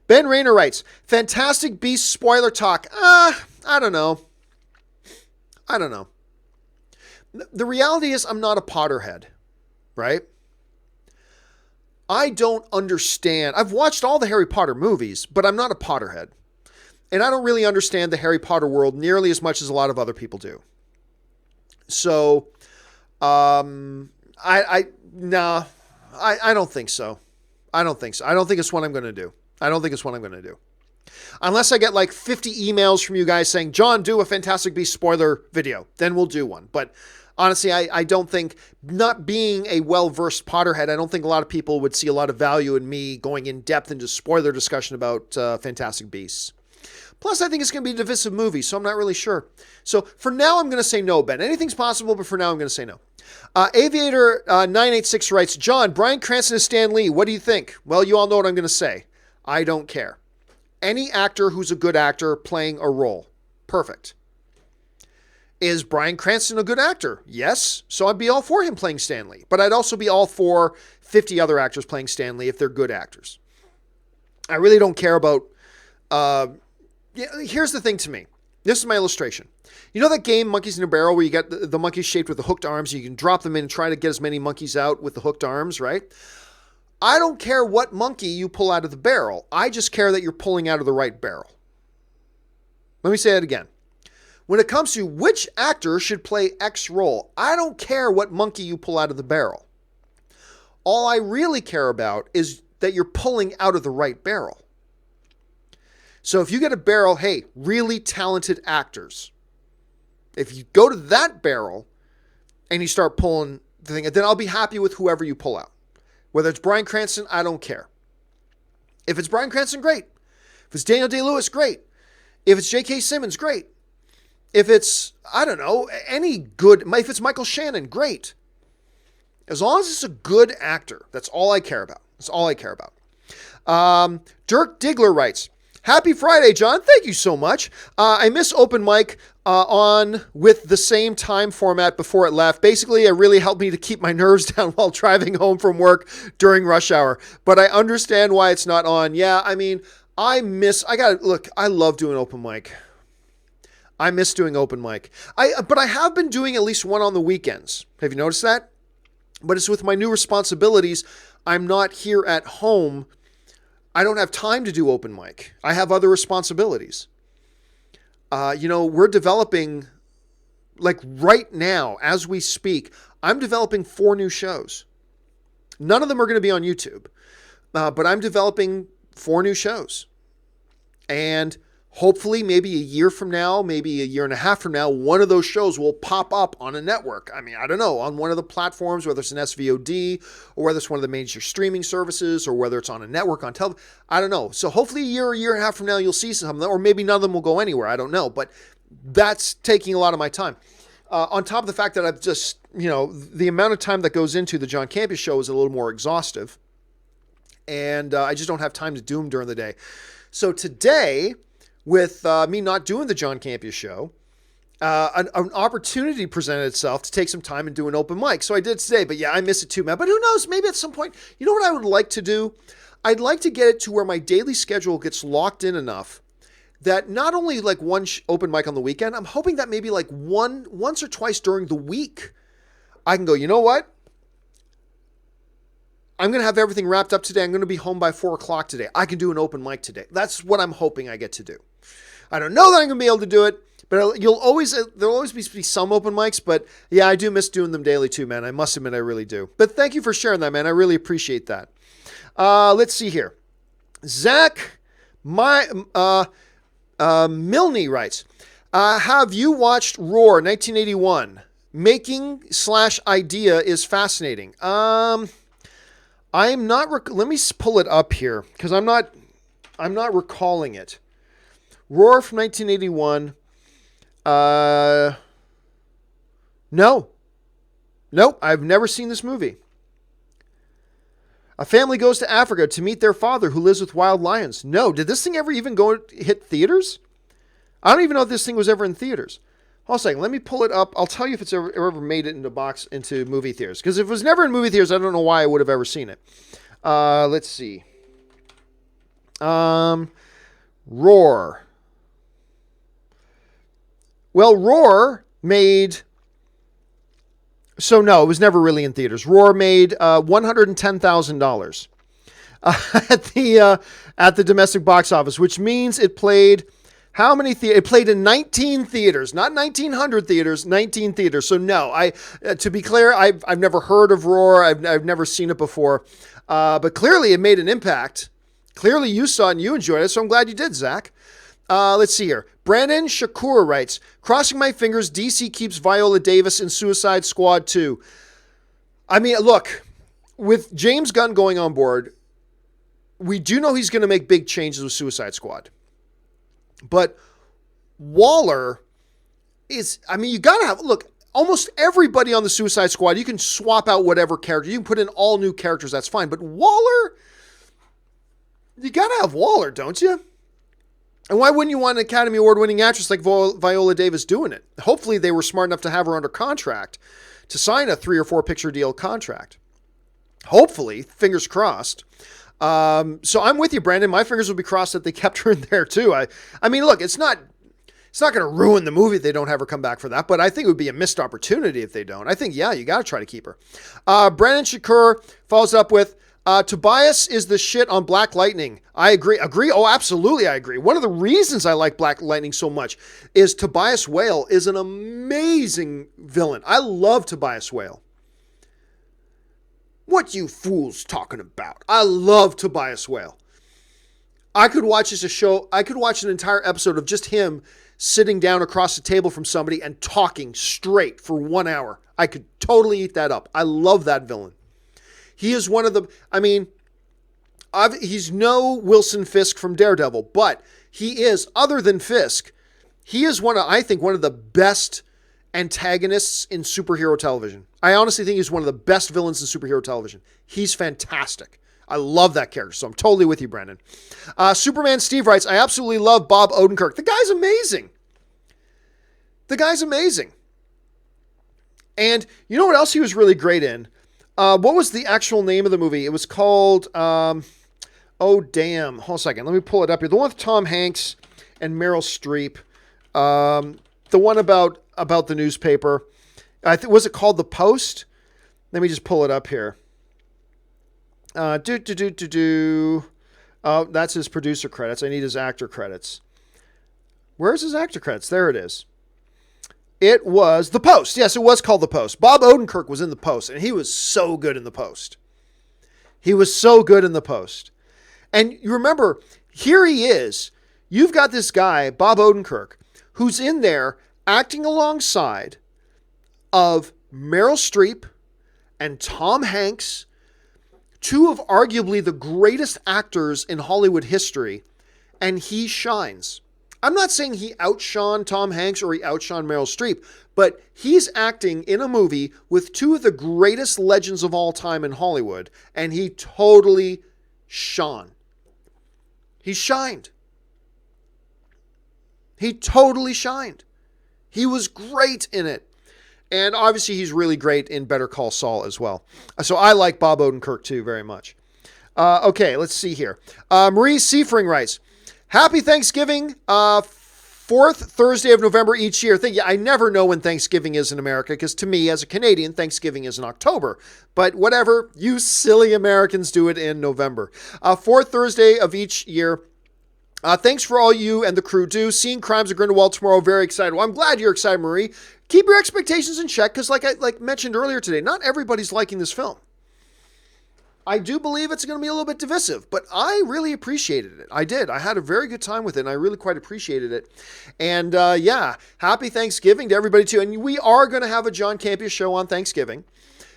Ben Rayner writes, Fantastic Beasts spoiler talk. I don't know. The reality is I'm not a Potterhead, right? I don't understand. I've watched all the Harry Potter movies, but I'm not a Potterhead. And I don't really understand the Harry Potter world nearly as much as a lot of other people do. So, I don't think so. I don't think it's what I'm going to do. Unless I get like 50 emails from you guys saying, John, do a Fantastic Beasts spoiler video. Then we'll do one. But honestly, I don't think, not being a well-versed Potterhead, I don't think a lot of people would see a lot of value in me going in depth into spoiler discussion about Fantastic Beasts. Plus, I think it's going to be a divisive movie, so I'm not really sure. So for now, I'm going to say no, Ben. Anything's possible, but for now, I'm going to say no. Aviator 986 writes, John, Bryan Cranston is Stan Lee. What do you think? Well, you all know what I'm going to say. I don't care. Any actor who's a good actor playing a role. Perfect. Is Bryan Cranston a good actor? Yes. So I'd be all for him playing Stan Lee. But I'd also be all for 50 other actors playing Stan Lee if they're good actors. I really don't care about... here's the thing to me. This is my illustration. You know that game, Monkeys in a Barrel, where you get the monkeys shaped with the hooked arms, and you can drop them in and try to get as many monkeys out with the hooked arms, right? I don't care what monkey you pull out of the barrel. I just care that you're pulling out of the right barrel. Let me say that again. When it comes to which actor should play X role, I don't care what monkey you pull out of the barrel. All I really care about is that you're pulling out of the right barrel. So if you get a barrel, hey, really talented actors. If you go to that barrel and you start pulling the thing, then I'll be happy with whoever you pull out. Whether it's Bryan Cranston, I don't care. If it's Bryan Cranston, great. If it's Daniel Day-Lewis, great. If it's J.K. Simmons, great. If it's, I don't know, if it's Michael Shannon, great. As long as it's a good actor, that's all I care about. Dirk Diggler writes, Happy Friday, John. Thank you so much. I miss open mic on with the same time format before it left. Basically, it really helped me to keep my nerves down while driving home from work during rush hour. But I understand why it's not on. Yeah, I mean, I love doing open mic. I miss doing open mic. But I have been doing at least one on the weekends. Have you noticed that? But it's with my new responsibilities. I'm not here at home. I don't have time to do open mic. I have other responsibilities. We're developing, like right now, as we speak, I'm developing 4 new shows. None of them are going to be on YouTube, but I'm developing 4 new shows. And hopefully maybe a year from now, maybe a year and a half from now, one of those shows will pop up on a network. I mean, I don't know, on one of the platforms, whether it's an SVOD or whether it's one of the major streaming services or whether it's on a network on television. I don't know. So hopefully a year and a half from now, you'll see some, or maybe none of them will go anywhere. I don't know. But that's taking a lot of my time. On top of the fact that I've just, the amount of time that goes into the John Campea show is a little more exhaustive. And I just don't have time to do them during the day. So today, with me not doing the John Campea show, an opportunity presented itself to take some time and do an open mic. So I did today, but yeah, I miss it too, man. But who knows? Maybe at some point, you know what I would like to do? I'd like to get it to where my daily schedule gets locked in enough that not only like one open mic on the weekend, I'm hoping that maybe like once or twice during the week, I can go, you know what? I'm going to have everything wrapped up today. I'm going to be home by 4 o'clock today. I can do an open mic today. That's what I'm hoping I get to do. I don't know that I'm going to be able to do it, But there'll always be some open mics. But yeah, I do miss doing them daily too, man. I must admit, I really do. But thank you for sharing that, man. I really appreciate that. Let's see here. Zach, Milne writes, have you watched Roar 1981? Making/idea is fascinating. I'm not. Let me pull it up here because I'm not recalling it. Roar from 1981. No. Nope. I've never seen this movie. A family goes to Africa to meet their father who lives with wild lions. No. Did this thing ever even hit theaters? I don't even know if this thing was ever in theaters. Hold on a second. Let me pull it up. I'll tell you if it's ever made it into movie theaters. Because if it was never in movie theaters, I don't know why I would have ever seen it. Let's see. Roar. Well, Roar made... So no, it was never really in theaters. Roar made $110,000 at the domestic box office, which means it played how many theaters? It played in 19 theaters, not 1,900 theaters, 19 theaters. So no, to be clear, I've never heard of Roar. I've never seen it before, but clearly it made an impact. Clearly you saw it and you enjoyed it, so I'm glad you did, Zach. Let's see here. Brandon Shakur writes, crossing my fingers, DC keeps Viola Davis in Suicide Squad 2. I mean, look, with James Gunn going on board, we do know he's going to make big changes with Suicide Squad. But Waller is, I mean, you got to have, look, almost everybody on the Suicide Squad, you can swap out whatever character. You can put in all new characters, that's fine. But Waller, you got to have Waller, don't you? And why wouldn't you want an Academy Award-winning actress like Viola Davis doing it? Hopefully they were smart enough to have her under contract to sign a 3 or 4 picture deal contract. Hopefully, fingers crossed. So I'm with you, Brandon. My fingers will be crossed that they kept her in there too. I mean, look, it's not going to ruin the movie if they don't have her come back for that, but I think it would be a missed opportunity if they don't. I think, yeah, you got to try to keep her. Brandon Shakur follows up with, Tobias is the shit on Black Lightning. I agree. Oh, absolutely, I agree. One of the reasons I like Black Lightning so much is Tobias Whale is an amazing villain. I love Tobias Whale. What you fools talking about? I love Tobias Whale. I could watch an entire episode of just him sitting down across the table from somebody and talking straight for 1 hour. I could totally eat that up. I love that villain. He is one of the, I mean, he's no Wilson Fisk from Daredevil, but he is, other than Fisk, he is I think one of the best antagonists in superhero television. I honestly think he's one of the best villains in superhero television. He's fantastic. I love that character, so I'm totally with you, Brandon. Superman Steve writes, I absolutely love Bob Odenkirk. The guy's amazing. And you know what else he was really great in? What was the actual name of the movie? It was called, oh, damn. Hold on a second. Let me pull it up here. The one with Tom Hanks and Meryl Streep. The one about the newspaper. Was it called The Post? Let me just pull it up here. Oh, that's his producer credits. I need his actor credits. Where's his actor credits? There it is. It was The Post. Yes, it was called The Post. Bob Odenkirk was in The Post, and he was so good in The Post. And you remember, here he is. You've got this guy, Bob Odenkirk, who's in there acting alongside of Meryl Streep and Tom Hanks, two of arguably the greatest actors in Hollywood history, and he shines. I'm not saying he outshone Tom Hanks or he outshone Meryl Streep, but he's acting in a movie with two of the greatest legends of all time in Hollywood, and he totally shone. He shined. He totally shined. He was great in it. And obviously he's really great in Better Call Saul as well. So I like Bob Odenkirk too very much. Okay, let's see here. Marie Seifring writes, Happy Thanksgiving, 4th Thursday of November each year. I never know when Thanksgiving is in America because to me, as a Canadian, Thanksgiving is in October. But whatever, you silly Americans do it in November. 4th Thursday of each year. Thanks for all you and the crew do. Seeing Crimes of Grindelwald tomorrow, very excited. Well, I'm glad you're excited, Marie. Keep your expectations in check, because like I mentioned earlier today, not everybody's liking this film. I do believe it's going to be a little bit divisive, but I really appreciated it. I did. I had a very good time with it, and I really quite appreciated it. And yeah, happy Thanksgiving to everybody, too. And we are going to have a John Campea show on Thanksgiving.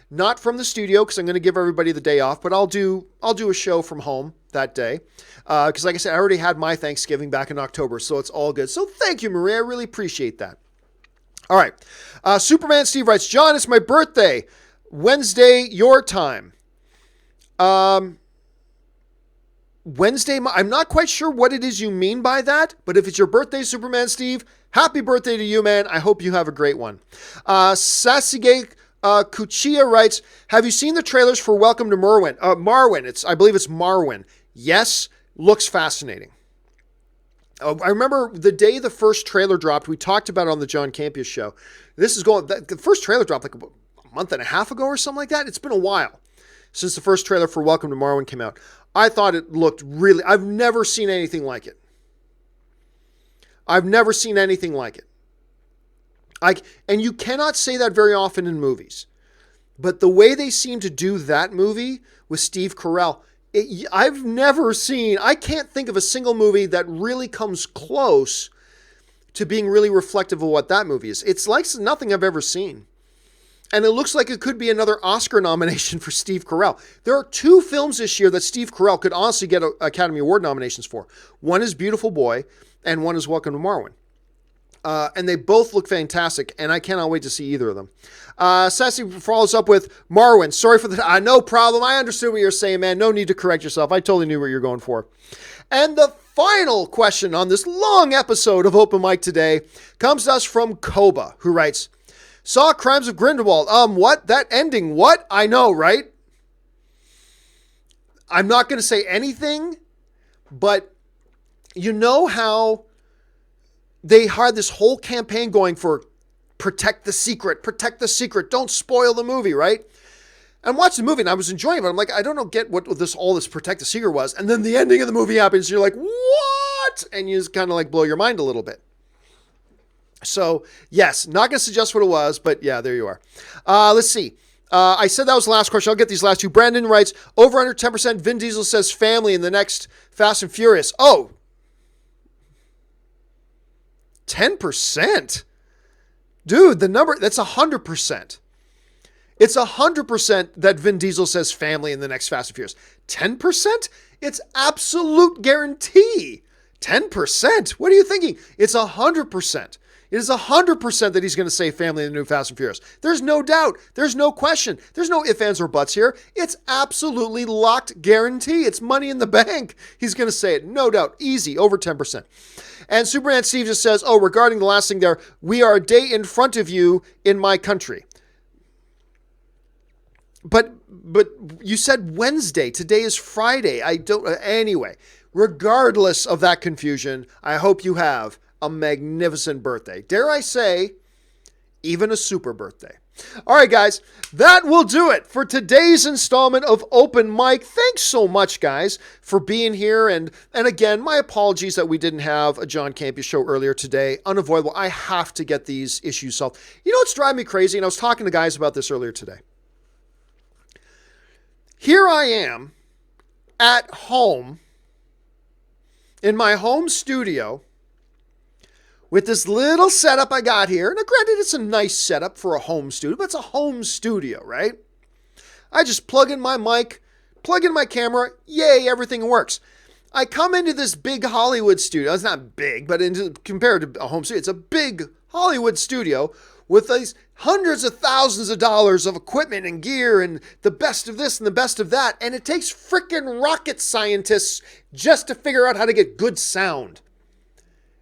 Not from the studio, because I'm going to give everybody the day off, but I'll do a show from home that day. Because like I said, I already had my Thanksgiving back in October, so it's all good. So thank you, Maria. I really appreciate that. All right. Superman Steve writes, John, it's my birthday. Wednesday, your time. Wednesday, I'm not quite sure what it is you mean by that, but if it's your birthday, Superman Steve, happy birthday to you, man. I hope you have a great one. Sasige Kuchia writes, have you seen the trailers for Welcome to Marwin? Marwin, I believe it's Marwin. Yes, looks fascinating. I remember the day the first trailer dropped, we talked about it on the John Campea show. The first trailer dropped like a month and a half ago or something like that. It's been a while since the first trailer for Welcome to Marwin came out. I thought it looked I've never seen anything like it. And you cannot say that very often in movies. But the way they seem to do that movie with Steve Carell, I can't think of a single movie that really comes close to being really reflective of what that movie is. It's like nothing I've ever seen. And it looks like it could be another Oscar nomination for Steve Carell. There are 2 films this year that Steve Carell could honestly get Academy Award nominations for. One is Beautiful Boy, and one is Welcome to Marwin. And they both look fantastic, and I cannot wait to see either of them. Sassy follows up with Marwin. Sorry for the... no problem. I understood what you're saying, man. No need to correct yourself. I totally knew what you're going for. And the final question on this long episode of Open Mic today comes to us from Koba, who writes... Saw Crimes of Grindelwald. What? That ending, what? I know, right? I'm not going to say anything, but you know how they had this whole campaign going for protect the secret, don't spoil the movie, right? I'm watching the movie and I was enjoying it, but I'm like, I don't get what all this protect the secret was. And then the ending of the movie happens, and you're like, what? And you just kind of like blow your mind a little bit. So, yes, not going to suggest what it was, but yeah, there you are. Let's see. I said that was the last question. I'll get these last 2. Brandon writes, over under 10%, Vin Diesel says family in the next Fast and Furious. Oh, 10%? Dude, the number, that's 100%. It's 100% that Vin Diesel says family in the next Fast and Furious. 10%? It's absolute guarantee. 10%? What are you thinking? It's 100%. It is 100% that he's going to say family in the new Fast and Furious. There's no doubt. There's no question. There's no ifs, ands, or buts here. It's absolutely locked guarantee. It's money in the bank. He's going to say it. No doubt. Easy. Over 10%. And Superman Steve just says, regarding the last thing there, we are a day in front of you in my country. But you said Wednesday. Today is Friday. Anyway, regardless of that confusion, I hope you have a magnificent birthday. Dare I say, even a super birthday. All right, guys, that will do it for today's installment of Open Mic. Thanks so much, guys, for being here. And again, my apologies that we didn't have a John Campea show earlier today. Unavoidable. I have to get these issues solved. You know what's driving me crazy? And I was talking to guys about this earlier today. Here I am at home in my home studio with this little setup I got here. Now, granted, it's a nice setup for a home studio, but it's a home studio, right? I just plug in my mic, plug in my camera, yay, everything works. I come into this big Hollywood studio. It's not big, but compared to a home studio, it's a big Hollywood studio with these hundreds of thousands of dollars of equipment and gear and the best of this and the best of that. And it takes freaking rocket scientists just to figure out how to get good sound.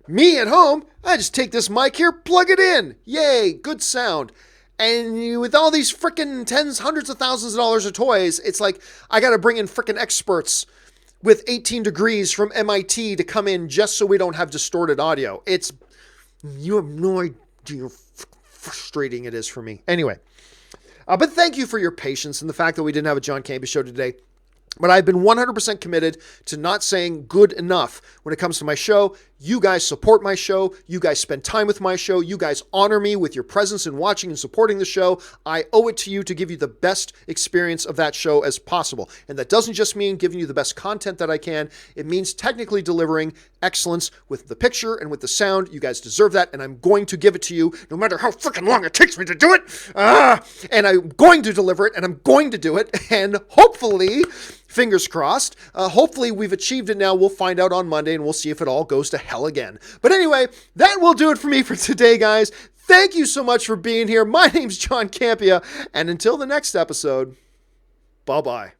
Me at home, I just take this mic here, plug it in. Yay, good sound. And with all these freaking hundreds of thousands of dollars of toys, it's like I got to bring in freaking experts with 18 degrees from MIT to come in just so we don't have distorted audio. You have no idea how frustrating it is for me. Anyway, but thank you for your patience and the fact that we didn't have a John Campea show today. But I've been 100% committed to not saying good enough when it comes to my show. You guys support my show. You guys spend time with my show. You guys honor me with your presence in watching and supporting the show. I owe it to you to give you the best experience of that show as possible. And that doesn't just mean giving you the best content that I can. It means technically delivering excellence with the picture and with the sound. You guys deserve that, and I'm going to give it to you no matter how freaking long it takes me to do it. And I'm going to deliver it, and I'm going to do it, and hopefully, fingers crossed, hopefully we've achieved it now. We'll find out on Monday, and we'll see if it all goes to hell again. But anyway, that will do it for me for today, guys. Thank you so much for being here. My name's John Campea, and until the next episode, bye-bye.